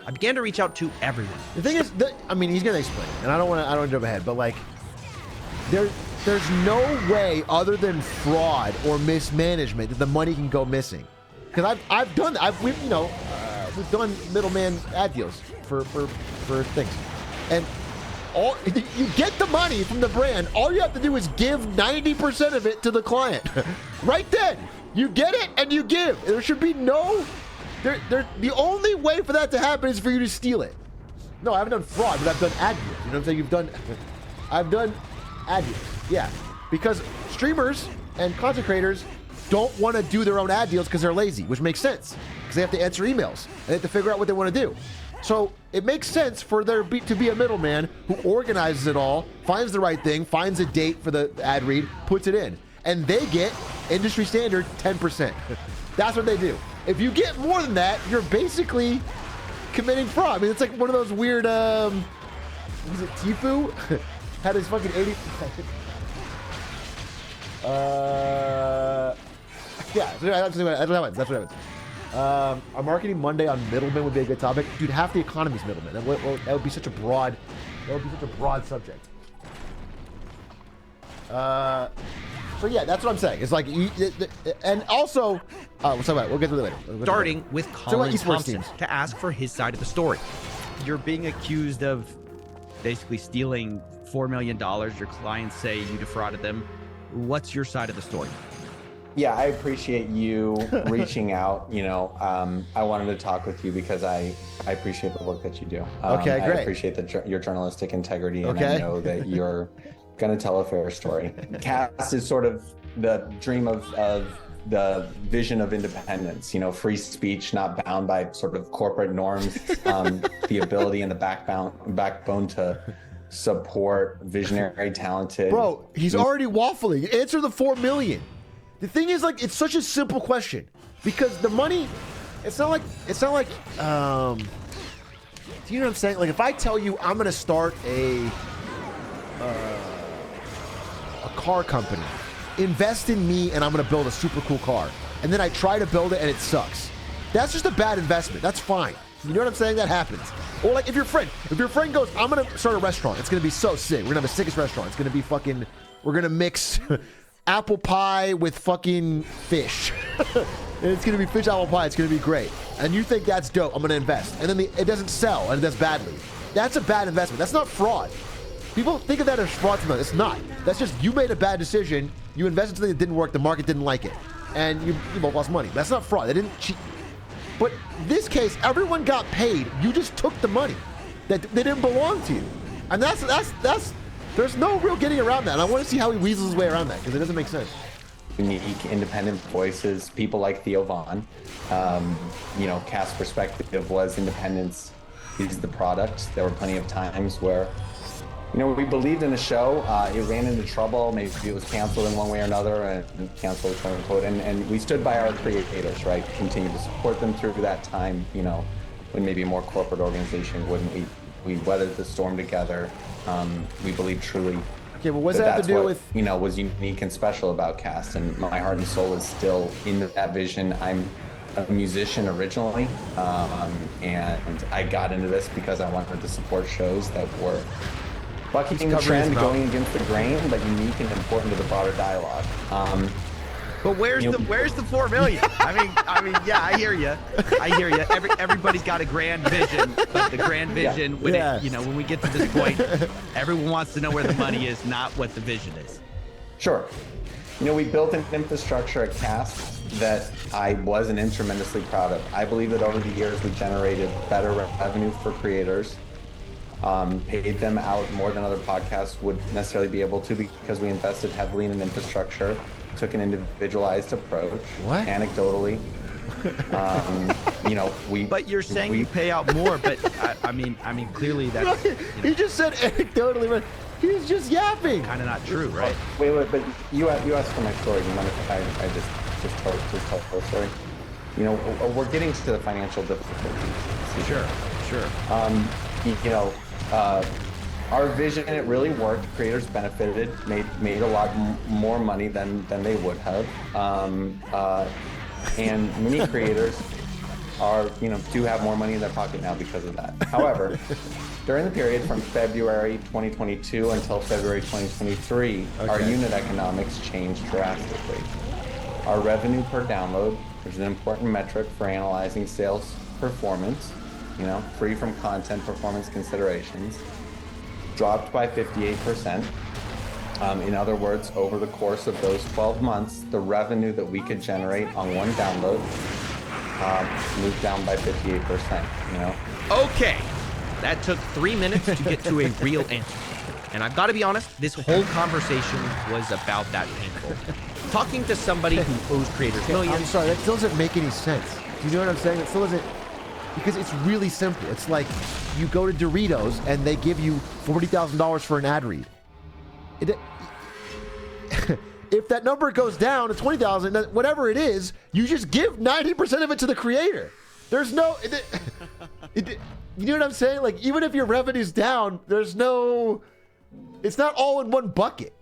I began to reach out to everyone. The thing is, I mean, he's gonna explain it, and I don't want to jump ahead, but like, there's no way other than fraud or mismanagement that the money can go missing. Because I've done that. We've done middleman ad deals for things, and you get the money from the brand. All you have to do is give 90% of it to the client. Right then, you get it and you give. There should be no. The only way for that to happen is for you to steal it. No, I haven't done fraud, but I've done ad deals. You know what I'm saying? I've done ad deals. Yeah, because streamers and content creators don't want to do their own ad deals because they're lazy, which makes sense because they have to answer emails and they have to figure out what they want to do. So it makes sense for there to be a middleman who organizes it all, finds the right thing, finds a date for the ad read, puts it in, and they get industry standard 10%. That's what they do. If you get more than that, you're basically committing fraud. I mean, it's like one of those weird, was it Tifu? Had his fucking 80. Yeah, that's what happens. A marketing Monday on middlemen would be a good topic. Dude, half the economy's middlemen. That would be such a broad subject. So yeah, that's what I'm saying. It's like, and also, we'll talk about it. We'll get to it later. Starting with Colin Thompson to ask for his side of the story. You're being accused of basically stealing $4 million. Your clients say you defrauded them. What's your side of the story? Yeah, I appreciate you reaching out. I wanted to talk with you because I appreciate the work that you do. Okay, great. I appreciate your journalistic integrity, and I know that you're going to tell a fair story. Cast is sort of the dream of the vision of independence, free speech, not bound by sort of corporate norms, the ability and the backbone to support visionary, talented. Bro, he's already waffling. Answer the 4 million. The thing is, like, it's such a simple question because the money, it's not like, do you know what I'm saying? Like, if I tell you I'm going to start a car company, invest in me and I'm going to build a super cool car. And then I try to build it and it sucks. That's just a bad investment. That's fine. You know what I'm saying? That happens. Or like if your friend goes, I'm going to start a restaurant. It's going to be so sick. We're going to have the sickest restaurant. It's going to be fucking, we're going to mix apple pie with fucking fish. And it's going to be fish apple pie. It's going to be great. And you think that's dope. I'm going to invest. And then it doesn't sell and it does badly. That's a bad investment. That's not fraud. People think of that as fraud. It's not. That's just you made a bad decision. You invested in something that didn't work. The market didn't like it. And you both lost money. That's not fraud. They didn't cheat. But in this case, everyone got paid. You just took the money that they didn't belong to you. And that's there's no real getting around that. And I want to see how he weasels his way around that because it doesn't make sense. Unique, independent voices, people like Theo Vaughn. Cast's perspective was independence is the product. There were plenty of times where, we believed in the show. It ran into trouble. Maybe it was canceled in one way or another, and canceled, quote unquote. And we stood by our creators, right? Continued to support them through that time. When maybe a more corporate organization wouldn't. We weathered the storm together. We believe truly. Okay, well, what's that have to do with? Was unique and special about Cast, and my heart and soul is still in that vision. I'm a musician originally, and I got into this because I wanted to support shows that were bucking the trend, going against the grain, but unique and important to the broader dialogue. But where's the 4 million? I mean, yeah, I hear you. Everybody's got a grand vision, but the grand vision, when we get to this point, everyone wants to know where the money is, not what the vision is. Sure. We built an infrastructure at Cast that I was and am tremendously proud of. I believe that over the years we generated better revenue for creators, paid them out more than other podcasts would necessarily be able to because we invested heavily in an infrastructure, took an individualized approach. What? Anecdotally. But you're saying you pay out more, but I mean, clearly that's. He just said anecdotally, but he's just yapping. Kind of not true, right? Wait, but you asked for my story. You mind if I just tell the story? We're getting to the financial difficulties. Sure. Our vision, it really worked. Creators benefited, made a lot more money than they would have. And many creators do have more money in their pocket now because of that. However, during the period from February 2022 until February 2023, our unit economics changed drastically. Our revenue per download, which is an important metric for analyzing sales performance, free from content performance considerations, dropped by 58%. In other words, over the course of those 12 months, the revenue that we could generate on one download moved down by 58%, Okay, that took 3 minutes to get to a real answer. And I've got to be honest, this whole conversation was about that painful. Talking to somebody who owes creators millions. I'm sorry, that still doesn't make any sense. Do you know what I'm saying? It still doesn't, because it's really simple. It's like you go to Doritos and they give you $40,000 for an ad read. If that number goes down to 20,000, whatever it is, you just give 90% of it to the creator. There's no, you know what I'm saying? Like, even if your revenue's down, there's no, it's not all in one bucket.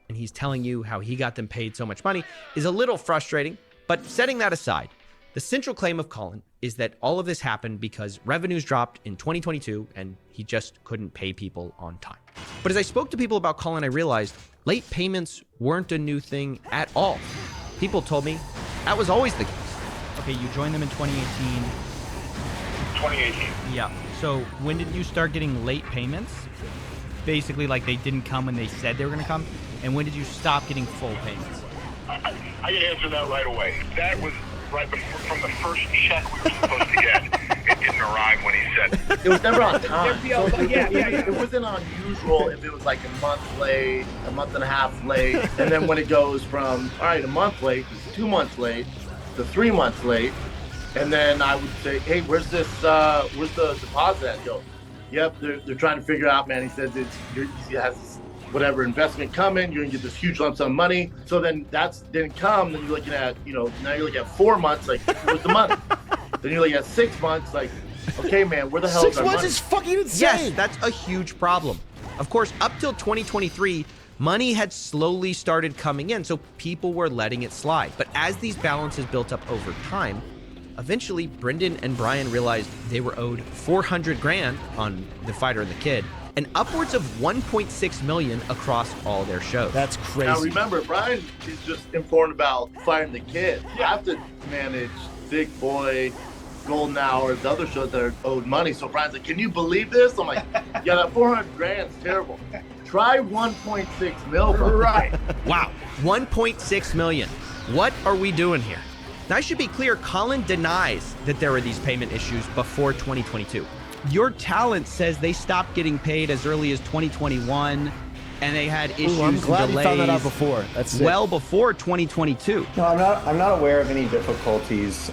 And he's telling you how he got them paid so much money is a little frustrating, but setting that aside, the central claim of Colin is that all of this happened because revenues dropped in 2022 and he just couldn't pay people on time. But as I spoke to people about Colin, I realized late payments weren't a new thing at all. People told me that was always the case. Okay, you joined them in 2018. 2018. Yeah. So when did you start getting late payments? Basically, like they didn't come when they said they were going to come. And when did you stop getting full payments? I can answer that right away. That was right before, from the first check we were supposed to get. It didn't arrive when he said it was never on time. So it wasn't unusual if it was like a month late, a month and a half late, and then when it goes from a month late to 2 months late to 3 months late, and then I would say, hey, where's the deposit at? Go, yep, they're trying to figure out, man. He says he has this whatever investment coming, you're gonna get this huge lump sum of money. So then that's didn't come. Then you're looking at, now you're looking at 4 months. Like, where's the money? Then you're looking at 6 months. Like, okay, man, where the hell is our money? 6 months is fucking insane. Yes, that's a huge problem. Of course, up till 2023, money had slowly started coming in, so people were letting it slide. But as these balances built up over time, eventually Brendan and Brian realized they were owed $400,000 on The Fighter and the Kid, and upwards of $1.6 million across all their shows. That's crazy. Now remember, Brian is just informed about Fighting the Kid. You have to manage Big Boy, Golden Hour, the other shows that are owed money. So Brian's like, can you believe this? I'm like, yeah, that $400,000 is terrible. Try 1.6 mil, bro. Right. Wow, 1.6 million. What are we doing here? Now, I should be clear, Colin denies that there were these payment issues before 2022. Your talent says they stopped getting paid as early as 2021, and they had issues. I'm glad and delays you found that out before. That's well before 2022. No, I'm not aware of any difficulties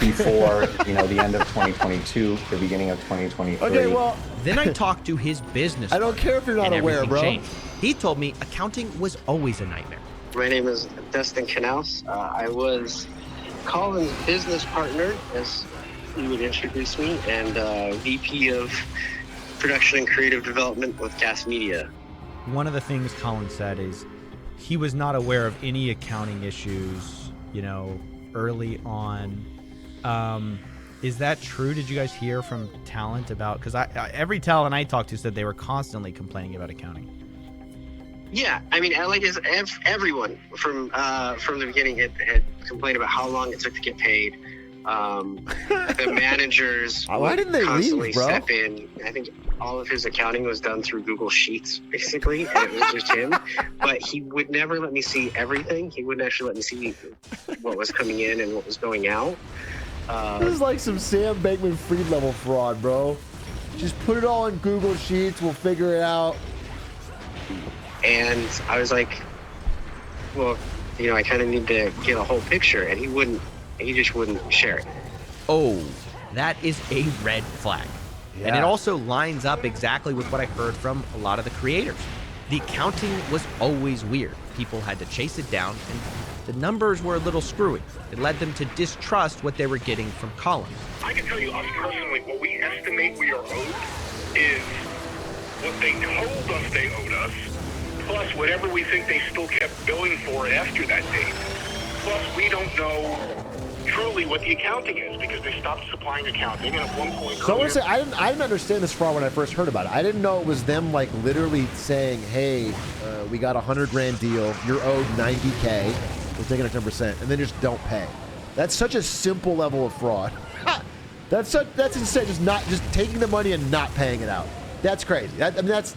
before the end of 2022, the beginning of 2023. Okay, well, then I talked to his business. I don't care if you're not and aware, bro. Changed. He told me accounting was always a nightmare. My name is Dustin Knaus. I was Colin's business partner, as you would introduce me, and VP of production and creative development with Cast Media. One of the things Colin said is he was not aware of any accounting issues, early on. Is that true? Did you guys hear from talent about, because every talent I talked to said they were constantly complaining about accounting. Yeah, I mean, everyone from the beginning had complained about how long it took to get paid. The managers why didn't they constantly leave, bro? step in. I think all of his accounting was done through Google Sheets, basically, and it was just him. But he would never let me see everything. He wouldn't actually let me see what was coming in and what was going out. This is like some Sam Bankman-Fried level fraud, bro. Just put it all in Google Sheets. We'll figure it out. And I was like, well, I kind of need to get a whole picture. And he just wouldn't share it. Oh, that is a red flag. Yeah. And it also lines up exactly with what I heard from a lot of the creators. The accounting was always weird. People had to chase it down, and the numbers were a little screwy. It led them to distrust what they were getting from Colin. I can tell you us personally, what we estimate we are owed is what they told us they owed us, plus whatever we think they still kept billing for after that date. Plus, we don't know truly what the accounting is, because they stopped supplying accounting, and at one point So I want to say, I didn't understand this fraud when I first heard about it. I didn't know it was them like literally saying, hey, we got a $100,000 deal, you're owed 90K, we're taking a 10%, and then just don't pay. That's such a simple level of fraud. That's insane. Just taking the money and not paying it out. That's crazy. That's.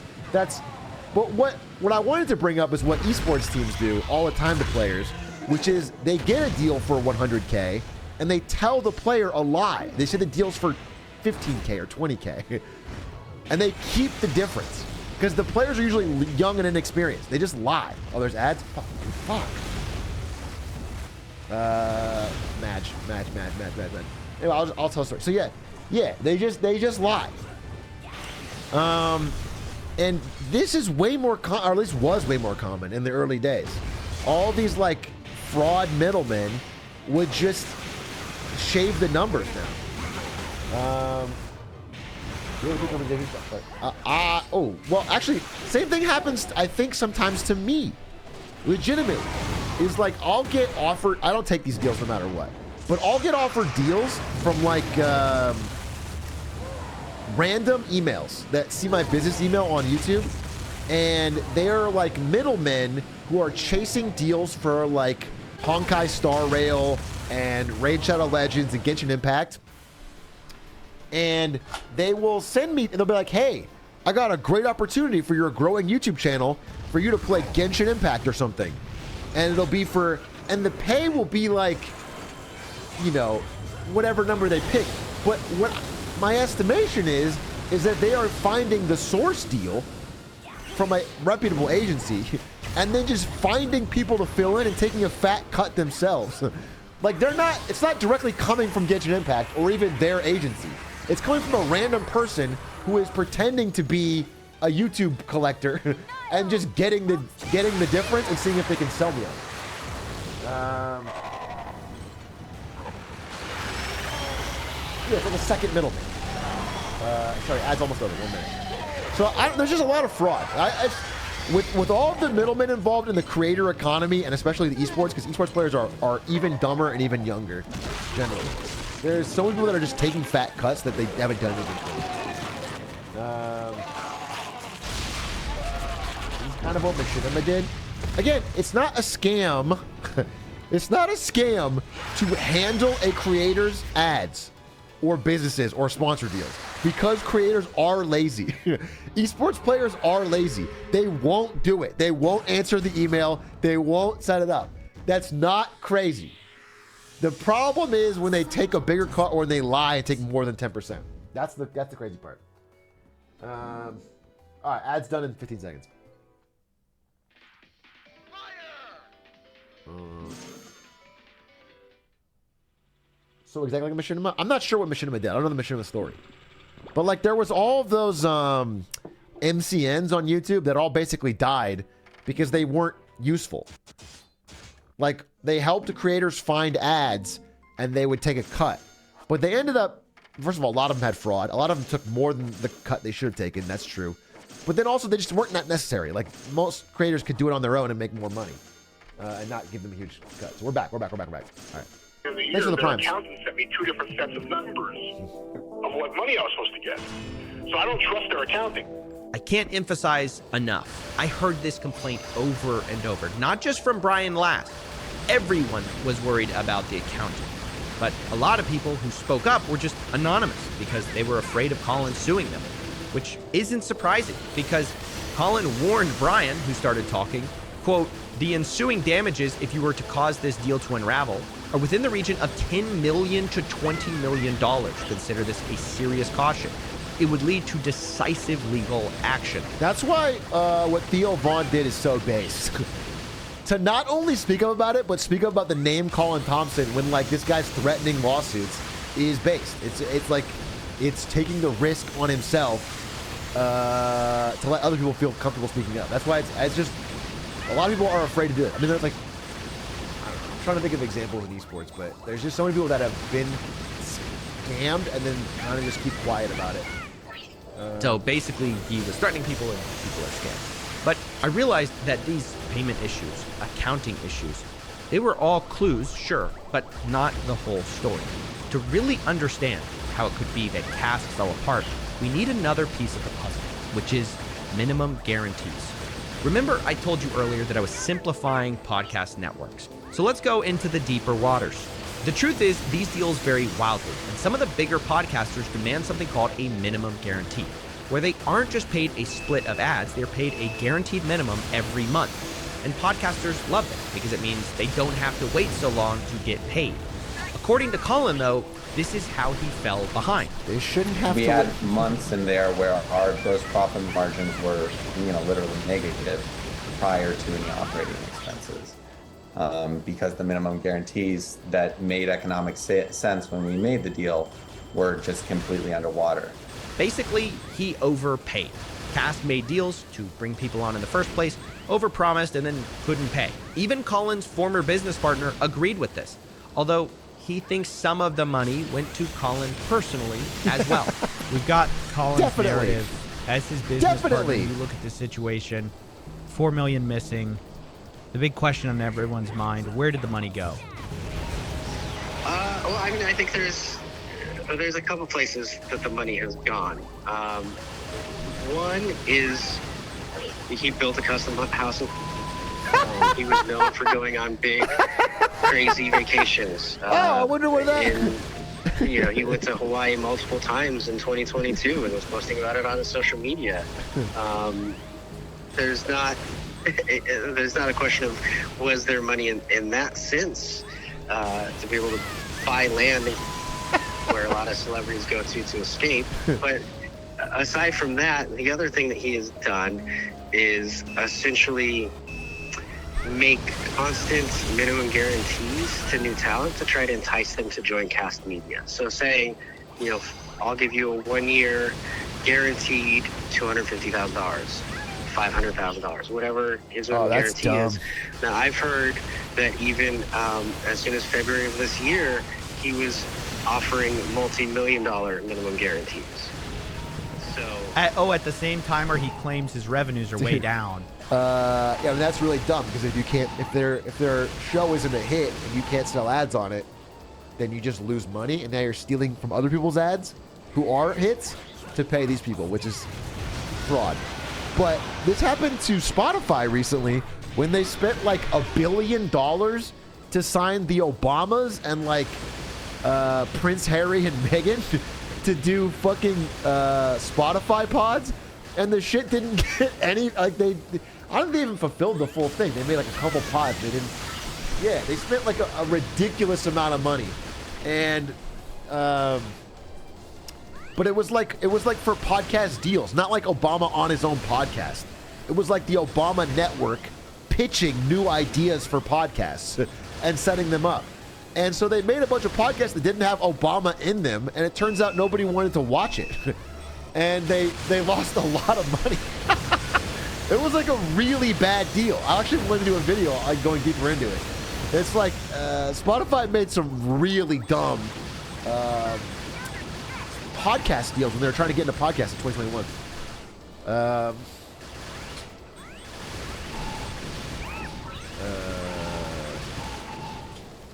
But what I wanted to bring up is what esports teams do all the time to players, which is they get a deal for 100K and they tell the player a lie. They say the deal's for 15K or 20K, and they keep the difference because the players are usually young and inexperienced. They just lie. Oh, there's ads. Fuck. Match. Anyway, I'll tell a story. So yeah, they just lie. And this is way more, or at least was way more common in the early days. All these like fraud middlemen would just shave the numbers down. Oh, well, actually, same thing happens, I think, sometimes to me. Legitimately. Is like, I'll get offered, I don't take these deals no matter what, but I'll get offered deals from like random emails that see my business email on YouTube, and they're like middlemen who are chasing deals for like Honkai Star Rail and Raid Shadow Legends and Genshin Impact. And they will send me, and they'll be like, hey, I got a great opportunity for your growing YouTube channel for you to play Genshin Impact or something. And it'll be for, and the pay will be like, you know, whatever number they pick. But what my estimation is that they are finding the source deal from a reputable agency and then just finding people to fill in and taking a fat cut themselves. Like it's not directly coming from Genshin Impact or even their agency. It's coming from a random person who is pretending to be a YouTube collector and just getting the difference and seeing if they can sell me on it. Yeah, it's like a second middleman. Sorry, ad's almost over. 1 minute. So there's just a lot of fraud. With all of the middlemen involved in the creator economy, and especially the esports, because esports players are even dumber and even younger, generally. There's so many people that are just taking fat cuts that they haven't done anything for. This is kind of what Machinima did. Again, it's not a scam. It's not a scam to handle a creator's ads or businesses or sponsor deals, because creators are lazy. Esports players are lazy. They won't do it. They won't answer the email. They won't set it up. That's not crazy. The problem is when they take a bigger cut or when they lie and take more than 10%. That's the crazy part. All right, ads done in 15 seconds. So exactly like Machinima? I'm not sure what Machinima did. I don't know the Machinima story. But like there was all of those MCNs on YouTube that all basically died because they weren't useful. Like they helped the creators find ads and they would take a cut. But they ended up, first of all, a lot of them had fraud. A lot of them took more than the cut they should have taken. That's true. But then also they just weren't that necessary. Like most creators could do it on their own and make more money and not give them a huge cut. So we're back. All right. Thanks for the primes. The accountant sent me 2 different sets of numbers of what money I was supposed to get. So I don't trust their accounting. I can't emphasize enough. I heard this complaint over and over, not just from Brian Last. Everyone was worried about the accounting. But a lot of people who spoke up were just anonymous because they were afraid of Colin suing them, which isn't surprising because Colin warned Brian, who started talking, quote, the ensuing damages if you were to cause this deal to unravel are within the region of $10 million to $20 million. Consider this a serious caution. It would lead to decisive legal action. That's why what Theo Vaughn did is so base. To not only speak up about it, but speak up about the name Colin Thompson when like this guy's threatening lawsuits is based. It's like it's taking the risk on himself to let other people feel comfortable speaking up. That's why it's just a lot of people are afraid to do it. I mean, there's like I'm trying to think of examples in esports, but there's just so many people that have been scammed and then kind of just keep quiet about it. So basically, he was threatening people and people are scammed. But I realized that these payment issues, accounting issues, They were all clues, sure, but not the whole story. To really understand how it could be that Cast fell apart, we need another piece of the puzzle, which is minimum guarantees. Remember, I told you earlier that I was simplifying podcast networks. So let's go into the deeper waters. The truth is, these deals vary wildly, and some of the bigger podcasters demand something called a minimum guarantee, where they aren't just paid a split of ads, they're paid a guaranteed minimum every month. And podcasters love it because it means they don't have to wait so long to get paid. According to Colin, though, this is how he fell behind. They shouldn't have we had months in there where our gross profit margins were, literally negative prior to any operating expenses. Because the minimum guarantees that made economic sense when we made the deal were just completely underwater. Basically, he overpaid. Cast made deals to bring people on in the first place, overpromised, and then couldn't pay. Even Colin's former business partner agreed with this, although he thinks some of the money went to Colin personally as well. We've got Colin's narrative as his business partner. You look at the situation, $4 million missing. The big question on everyone's mind, where did the money go? Well, I mean, I think there's a couple places that the money has gone. One is he built a custom house. He was known for going on big, crazy vacations. I wonder where that... He went to Hawaii multiple times in 2022 and was posting about it on his social media. There's not a question of was there money in that sense to be able to buy land where a lot of celebrities go to escape. But aside from that, the other thing that he has done is essentially make constant minimum guarantees to new talent to try to entice them to join Cast Media. So saying, I'll give you a 1 year guaranteed $250,000, $500,000, whatever his guarantee is. Now, I've heard that even as soon as February of this year, he was offering multi-million-dollar minimum guarantees. So at the same time, or he claims his revenues are way down. That's really dumb because if their show isn't a hit and you can't sell ads on it, then you just lose money, and now you're stealing from other people's ads who are hits to pay these people, which is fraud. But this happened to Spotify recently when they spent like $1 billion to sign the Obamas and like Prince Harry and Meghan to do fucking Spotify pods, and the shit didn't get any, I don't think they even fulfilled the full thing. They made like a couple pods. They didn't. Yeah, they spent like a ridiculous amount of money, and but it was like for podcast deals, not like Obama on his own podcast. It was like the Obama network pitching new ideas for podcasts and setting them up. And so they made a bunch of podcasts that didn't have Obama in them, and it turns out nobody wanted to watch it. And they lost a lot of money. It was like a really bad deal. I actually wanted to do a video going deeper into it. It's like Spotify made some really dumb podcast deals when they were trying to get into podcasts in 2021.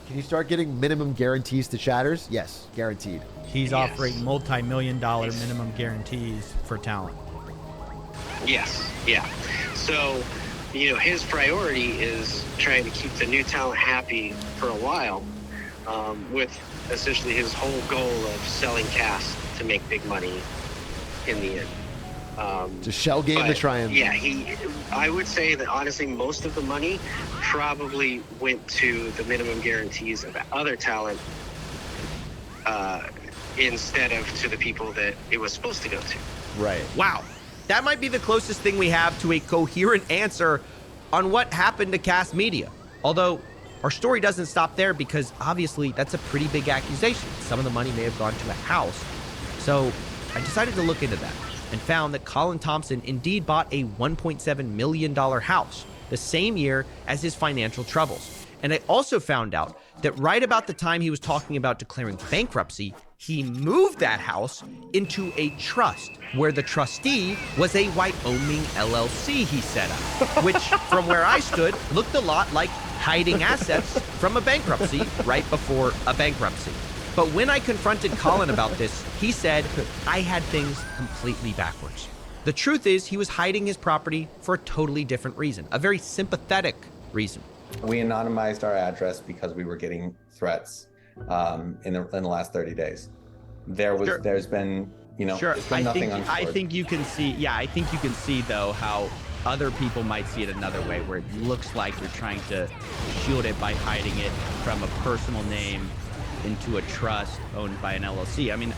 Can you start getting minimum guarantees to chatters? Yes, guaranteed. He's offering multi-million-dollar minimum guarantees for talent. Yes, yeah. So, his priority is trying to keep the new talent happy for a while, with essentially his whole goal of selling Cast to make big money in the end. It's a shell game to try and... Yeah, I would say that honestly most of the money probably went to the minimum guarantees of other talent instead of to the people that it was supposed to go to. Right. Wow. That might be the closest thing we have to a coherent answer on what happened to Cast Media. Although our story doesn't stop there, because obviously that's a pretty big accusation. Some of the money may have gone to a house. So I decided to look into that and found that Colin Thompson indeed bought a $1.7 million house the same year as his financial troubles. And I also found out that right about the time he was talking about declaring bankruptcy, he moved that house into a trust where the trustee was a Wyoming LLC he set up, which from where I stood looked a lot like hiding assets from a bankruptcy right before a bankruptcy. But when I confronted Colin about this, he said I had things completely backwards. The truth is he was hiding his property for a totally different reason, a very sympathetic reason. We anonymized our address because we were getting threats in the last 30 days. There's been, Sure. there's been nothing untoward. I think you can see though how other people might see it another way, where it looks like you're trying to shield it by hiding it from a personal name into a trust owned by an LLC. I mean,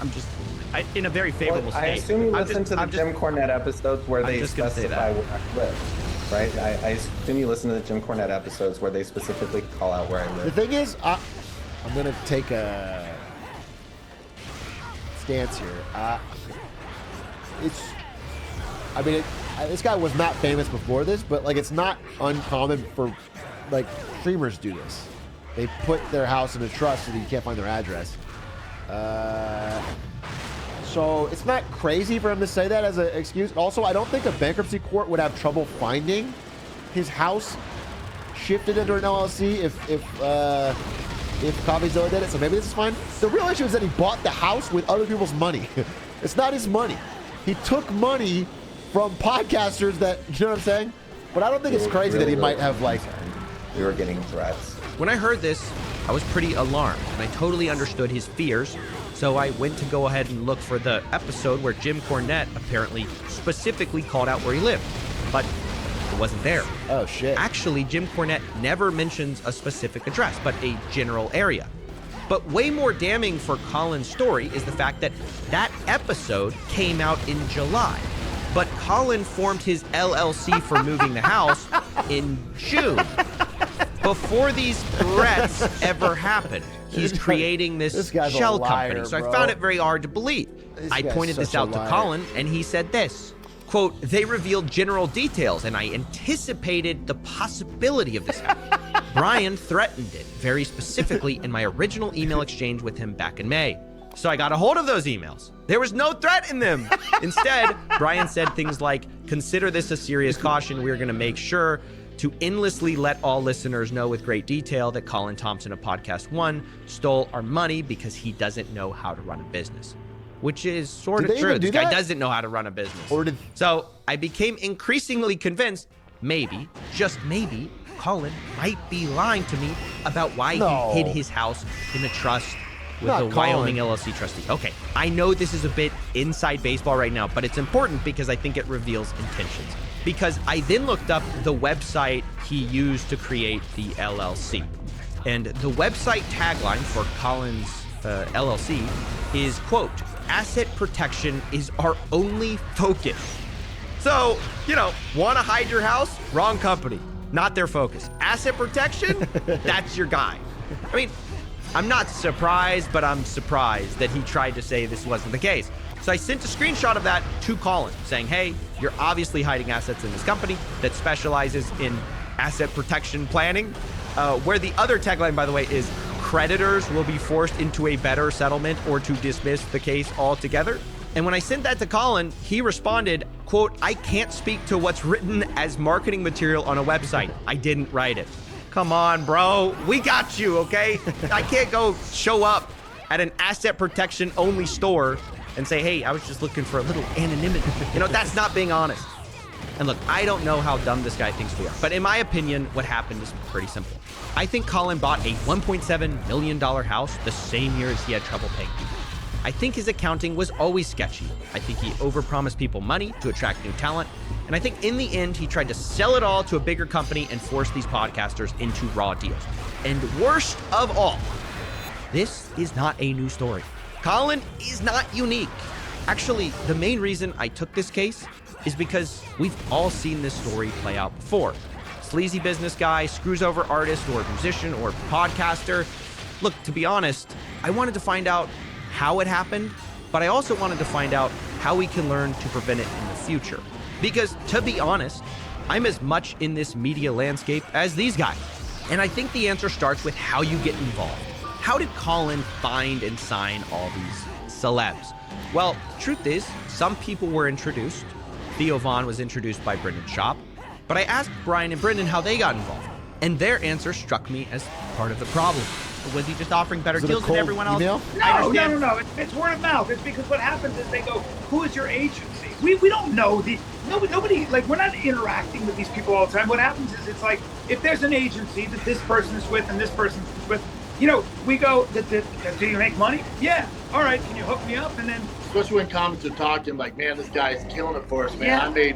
in a very favorable state. I assume you listened to the Jim Cornette episodes where they specify where I live, right? I assume you listen to the Jim Cornette episodes where they specifically call out where I live. The thing is, I'm going to take a stance here. This guy was not famous before this, but like it's not uncommon for like streamers do this. They put their house in a trust so that you can't find their address. So it's not crazy for him to say that as an excuse. Also, I don't think a bankruptcy court would have trouble finding his house shifted into an LLC if Coffeezilla did it. So maybe this is fine. The real issue is that he bought the house with other people's money. It's not his money. He took money from podcasters that, you know what I'm saying? But I don't think it's crazy that he might have like... We were getting threats. When I heard this, I was pretty alarmed, and I totally understood his fears, so I went to go ahead and look for the episode where Jim Cornette apparently specifically called out where he lived, but it wasn't there. Oh, shit. Actually, Jim Cornette never mentions a specific address, but a general area. But way more damning for Colin's story is the fact that that episode came out in July, but Colin formed his LLC for moving the house in June. Before these threats ever happened, he's creating this shell company. So I found it very hard to believe. I pointed this out to Colin, and he said this, quote, "They revealed general details, and I anticipated the possibility of this happening. Brian threatened it very specifically in my original email exchange with him back in May. So I got a hold of those emails. There was no threat in them. Instead, Brian said things like, consider this a serious caution. We're going to make sure to endlessly let all listeners know with great detail that Colin Thompson of Podcast One stole our money because he doesn't know how to run a business." Which is sort of true. This guy doesn't know how to run a business. So I became increasingly convinced, maybe, just maybe, Colin might be lying to me about why he hid his house in a trust with a Wyoming LLC trustee. Okay, I know this is a bit inside baseball right now, but it's important because I think it reveals intentions. Because I then looked up the website he used to create the LLC. And the website tagline for Colin's LLC is, quote, "Asset protection is our only focus." So, want to hide your house? Wrong company. Not their focus. Asset protection? That's your guy. I mean, I'm not surprised, but I'm surprised that he tried to say this wasn't the case. So I sent a screenshot of that to Colin saying, hey, you're obviously hiding assets in this company that specializes in asset protection planning, where the other tagline, by the way, is creditors will be forced into a better settlement or to dismiss the case altogether. And when I sent that to Colin, he responded, quote, "I can't speak to what's written as marketing material on a website. I didn't write it." Come on, bro. We got you, okay? I can't go show up at an asset protection only store and say, hey, I was just looking for a little anonymity. That's not being honest. And look, I don't know how dumb this guy thinks we are, but in my opinion, what happened is pretty simple. I think Colin bought a $1.7 million house the same year as he had trouble paying people. I think his accounting was always sketchy. I think he overpromised people money to attract new talent. And I think in the end, he tried to sell it all to a bigger company and force these podcasters into raw deals. And worst of all, this is not a new story. Colin is not unique. Actually, the main reason I took this case is because we've all seen this story play out before. Sleazy business guy screws over artist or musician or podcaster. Look, to be honest, I wanted to find out how it happened, but I also wanted to find out how we can learn to prevent it in the future. Because, to be honest, I'm as much in this media landscape as these guys. And I think the answer starts with how you get involved. How did Colin find and sign all these celebs? Well, truth is, some people were introduced. Theo Von was introduced by Brendan Schaub. But I asked Brian and Brendan how they got involved. And their answer struck me as part of the problem. Was he just offering better Is it a deals than cold everyone else? email? No. It's word of mouth. It's because what happens is they go, "Who is your agency?" We don't know nobody, like, we're not interacting with these people all the time. What happens is it's like, if there's an agency that this person is with and this person is with, we go, do you make money? Yeah. All right. Can you hook me up? And then, especially when comics are talking, like, man, this guy's killing it for us, man. Yeah. I made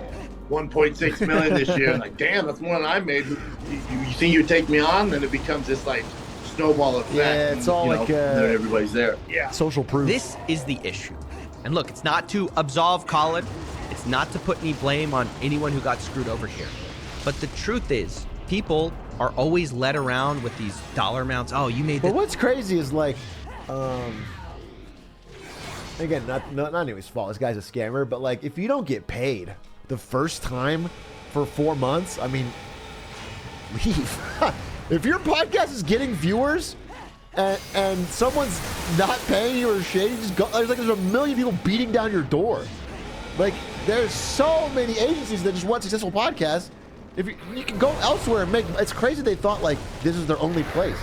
1.6 million this year. Like, damn, that's more than I made. You think you take me on? Then it becomes this like snowball effect. Yeah, it's all like then everybody's there. Yeah. Social proof. This is the issue. And look, it's not to absolve Colin. It's not to put any blame on anyone who got screwed over here. But the truth is, people are always led around with these dollar amounts. Oh, you made. But what's crazy is like, again, not anybody's fault. This guy's a scammer. But like, if you don't get paid the first time for 4 months, I mean, leave. If your podcast is getting viewers and someone's not paying you or shit, you just go. There's a million people beating down your door. Like, there's so many agencies that just want successful podcasts. If you can go elsewhere and make, it's crazy they thought like this is their only place.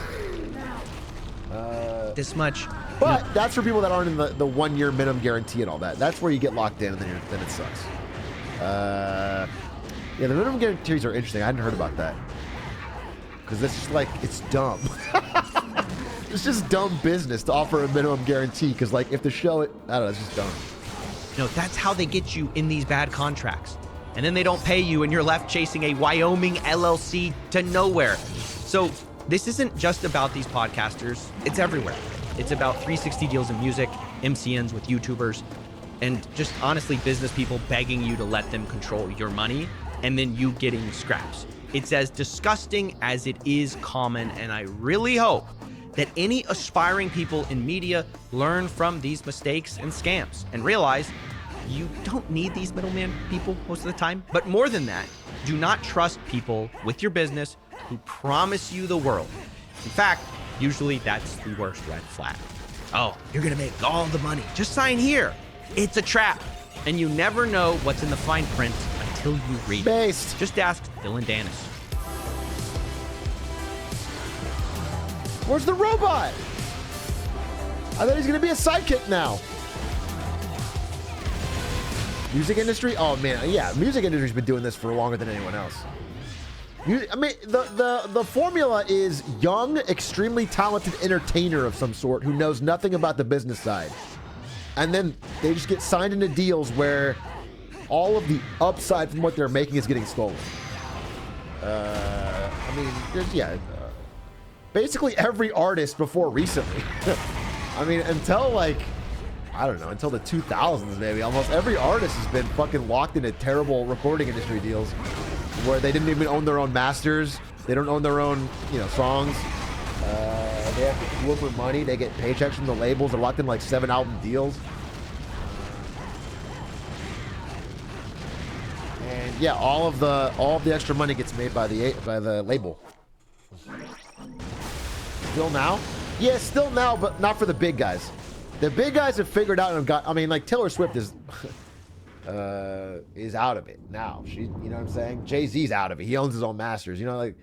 This much. But that's for people that aren't in the 1 year minimum guarantee and all that. That's where you get locked in and then it sucks. Yeah, the minimum guarantees are interesting. I hadn't heard about that. Because it's just like, it's dumb. It's just dumb business to offer a minimum guarantee. Because like, if the show, I don't know, it's just dumb. No, that's how they get you in these bad contracts. And then they don't pay you and you're left chasing a Wyoming LLC to nowhere. So this isn't just about these podcasters. It's everywhere. It's about 360 deals in music, MCNs with YouTubers, and just honestly business people begging you to let them control your money and then you getting scraps. It's as disgusting as it is common, and I really hope that any aspiring people in media learn from these mistakes and scams and realize you don't need these middleman people most of the time. But more than that, do not trust people with your business who promise you the world. In fact, usually that's the worst red flag. Oh, you're gonna make all the money. Just sign here. It's a trap. And you never know what's in the fine print until you read it. Just ask Dylan Dennis. Where's the robot? I thought he's gonna be a sidekick now. Music industry? Oh man, yeah, music industry's been doing this for longer than anyone else. I mean, the formula is young, extremely talented entertainer of some sort who knows nothing about the business side. And then they just get signed into deals where all of the upside from what they're making is getting stolen. I mean, there's, basically every artist before recently. I mean, until like, I don't know, until the 2000s maybe, almost every artist has been fucking locked into terrible recording industry deals where they didn't even own their own masters. They don't own their own, songs. They have to work for money. They get paychecks from the labels. They're locked in like 7 album deals. And yeah, all of the extra money gets made by the label. Still now? Yeah, still now, but not for the big guys. The big guys have figured out and got. I mean, like Taylor Swift is out of it now. She, you know what I'm saying? Jay-Z's out of it. He owns his own masters. A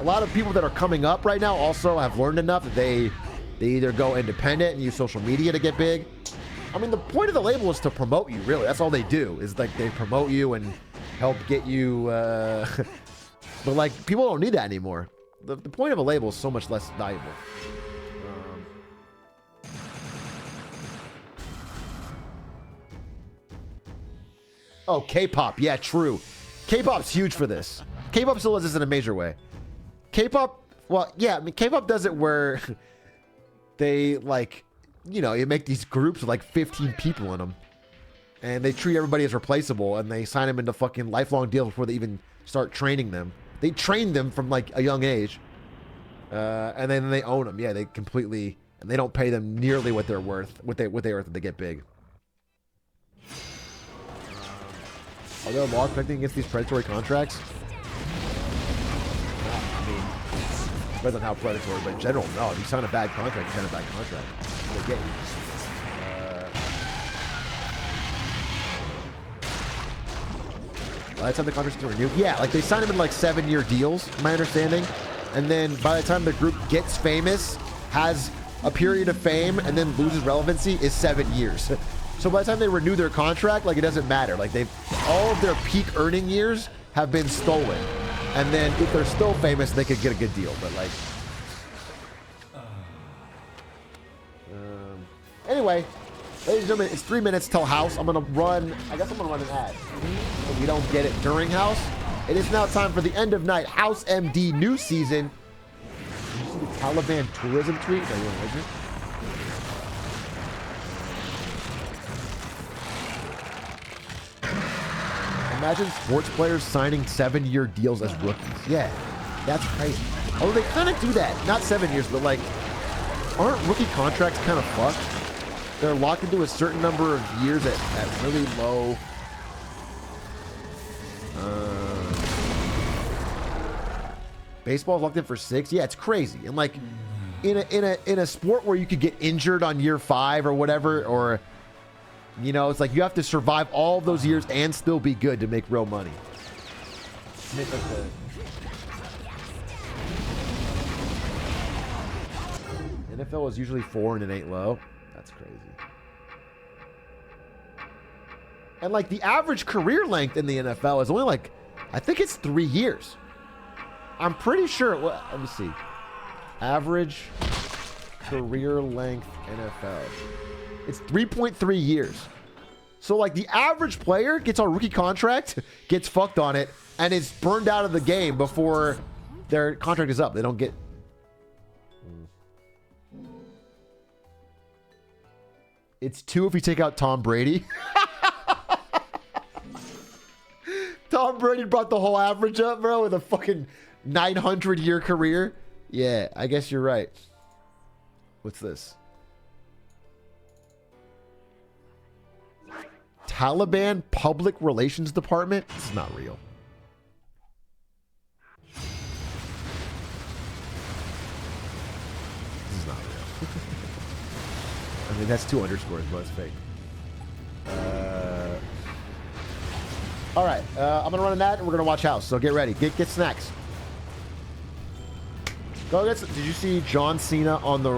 lot of people that are coming up right now also have learned enough that they either go independent and use social media to get big. I mean, the point of the label is to promote you, really. That's all they do, is like they promote you and help get you. But like, people don't need that anymore. The point of a label is so much less valuable. Oh, K-pop. Yeah, true. K-pop's huge for this. K-pop still does this in a major way. K-pop, well, yeah, I mean, K-pop does it where they, like, you make these groups with, like, 15 people in them. And they treat everybody as replaceable, and they sign them into fucking lifelong deals before they even start training them. They train them from, like, a young age. And then they own them. Yeah, they completely... And they don't pay them nearly what they're worth, what they are worth if they get big. Are there laws protecting against these predatory contracts? I mean, it depends on how predatory, but in general, no. If you sign a bad contract, you sign a bad contract. They get you. By the time the contracts get renewed, yeah, like they sign them in like 7-year deals, my understanding, and then by the time the group gets famous, has a period of fame, and then loses relevancy is 7 years. So by the time they renew their contract, like it doesn't matter. Like all of their peak earning years have been stolen, and then if they're still famous, they could get a good deal. But like, anyway. Ladies and gentlemen, it's 3 minutes till House. I guess I'm gonna run an ad. If you don't get it during House, it is now time for the end of night House MD new season. Did you see the Taliban tourism tweet? Is that your religion? Imagine sports players signing 7-year deals as rookies. Yeah, that's crazy. Oh, they kind of do that. Not 7 years, but like, aren't rookie contracts kind of fucked? They're locked into a certain number of years at really low. Baseball's locked in for 6. Yeah, it's crazy. And like in a sport where you could get injured on year 5 or whatever, or you know, it's like you have to survive all of those years and still be good to make real money. NFL is usually 4 and it ain't low. That's crazy. And like the average career length in the NFL is only like, I think it's 3 years. I'm pretty sure. Well, let me see. Average career length NFL. It's 3.3 years. So like the average player gets a rookie contract, gets fucked on it, and is burned out of the game before their contract is up. They don't get. It's 2 if you take out Tom Brady. Tom Brady brought the whole average up, bro, with a fucking 900-year career. Yeah, I guess you're right. What's this? Taliban Public Relations Department? This is not real. This is not real. I mean, that's 2 underscores, but it's fake. All right, I'm gonna run an ad and we're gonna watch House. So get ready, get snacks. Go get. Did you see John Cena on the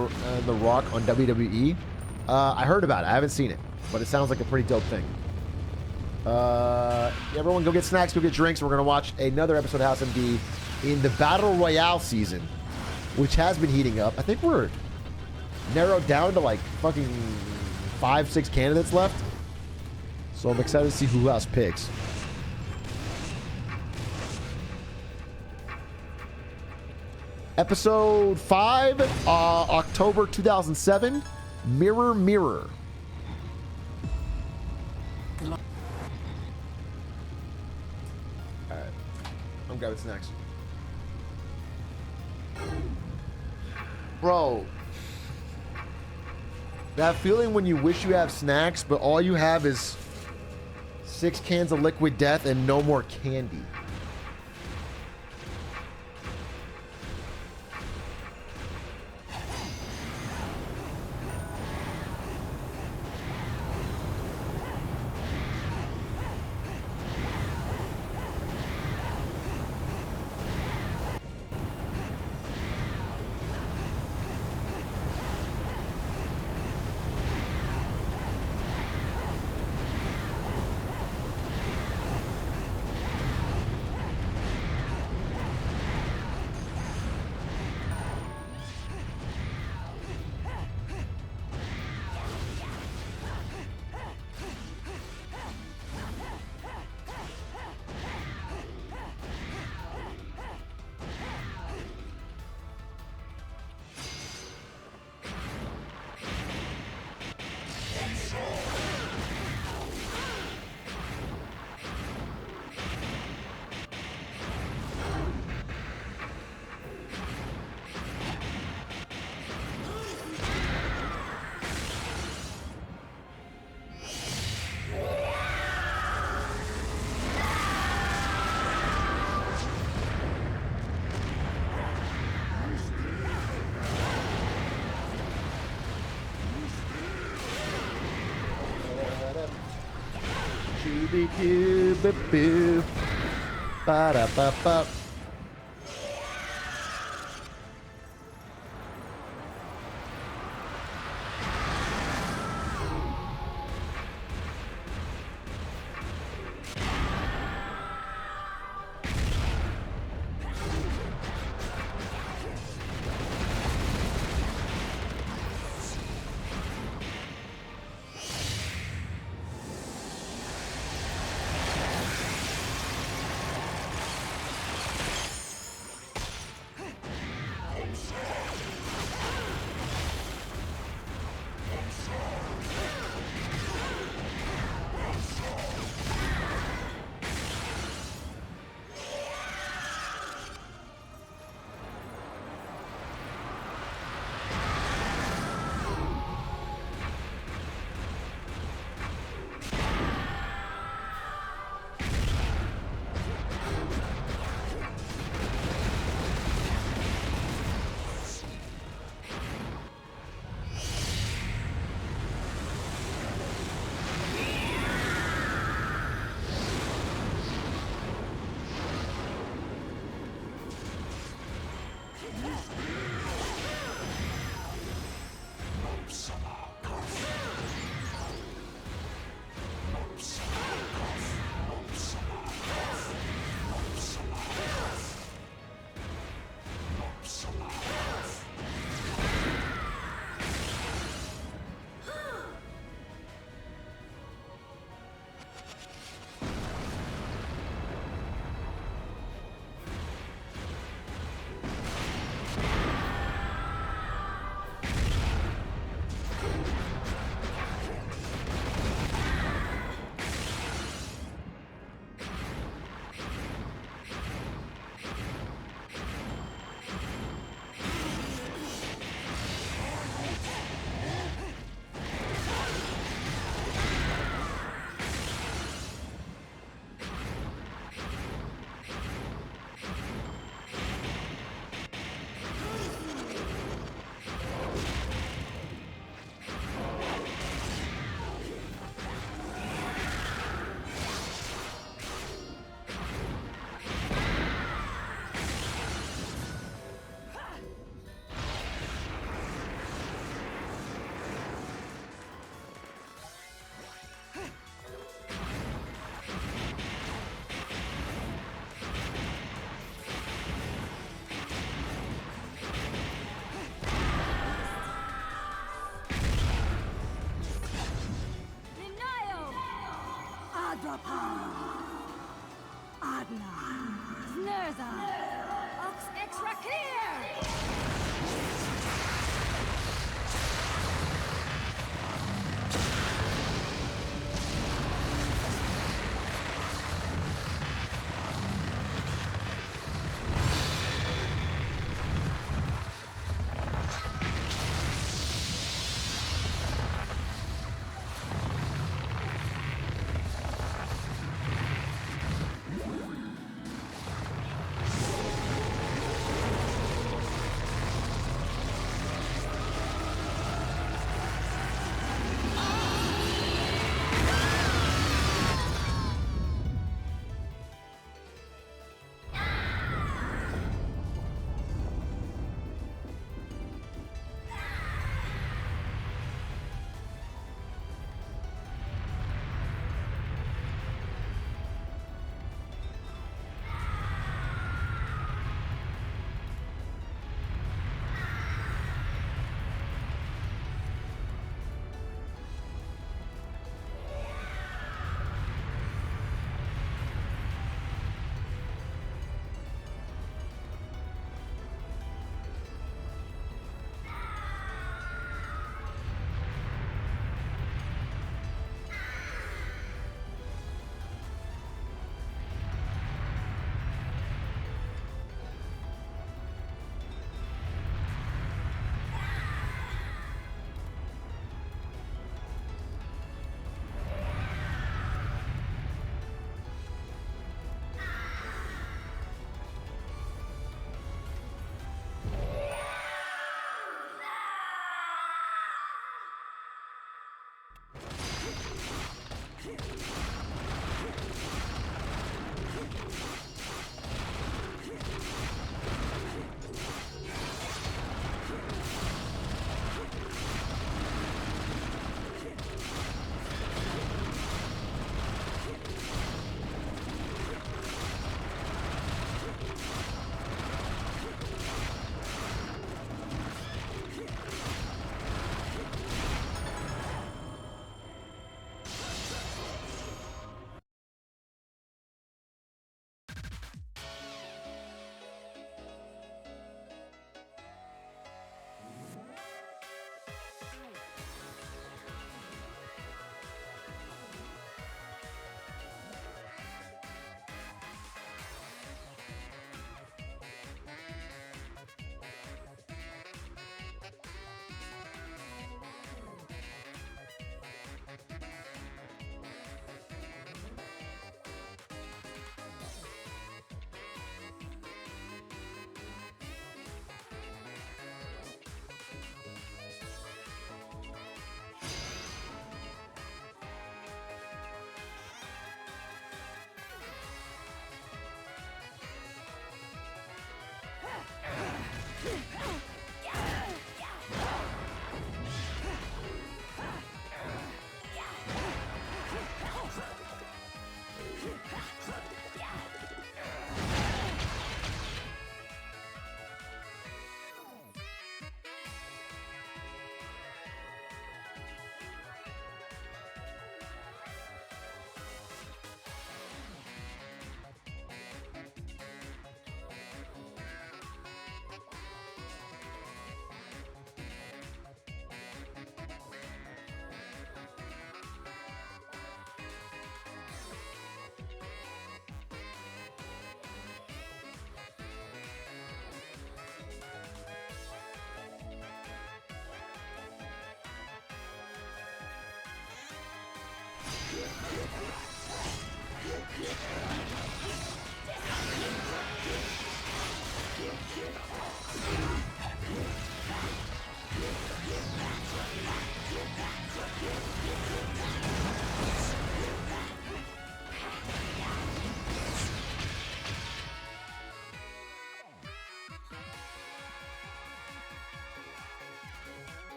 Rock on WWE? I heard about it. I haven't seen it, but it sounds like a pretty dope thing. Everyone, go get snacks, go get drinks. We're gonna watch another episode of House MD in the Battle Royale season, which has been heating up. I think we're narrowed down to like fucking 5-6 candidates left. So I'm excited to see who else picks. Episode 5, October 2007, Mirror Mirror. Alright, I'm grabbing snacks. Bro, that feeling when you wish you have snacks, but all you have is 6 cans of liquid death and no more candy. Boo. Ba-da-ba-ba.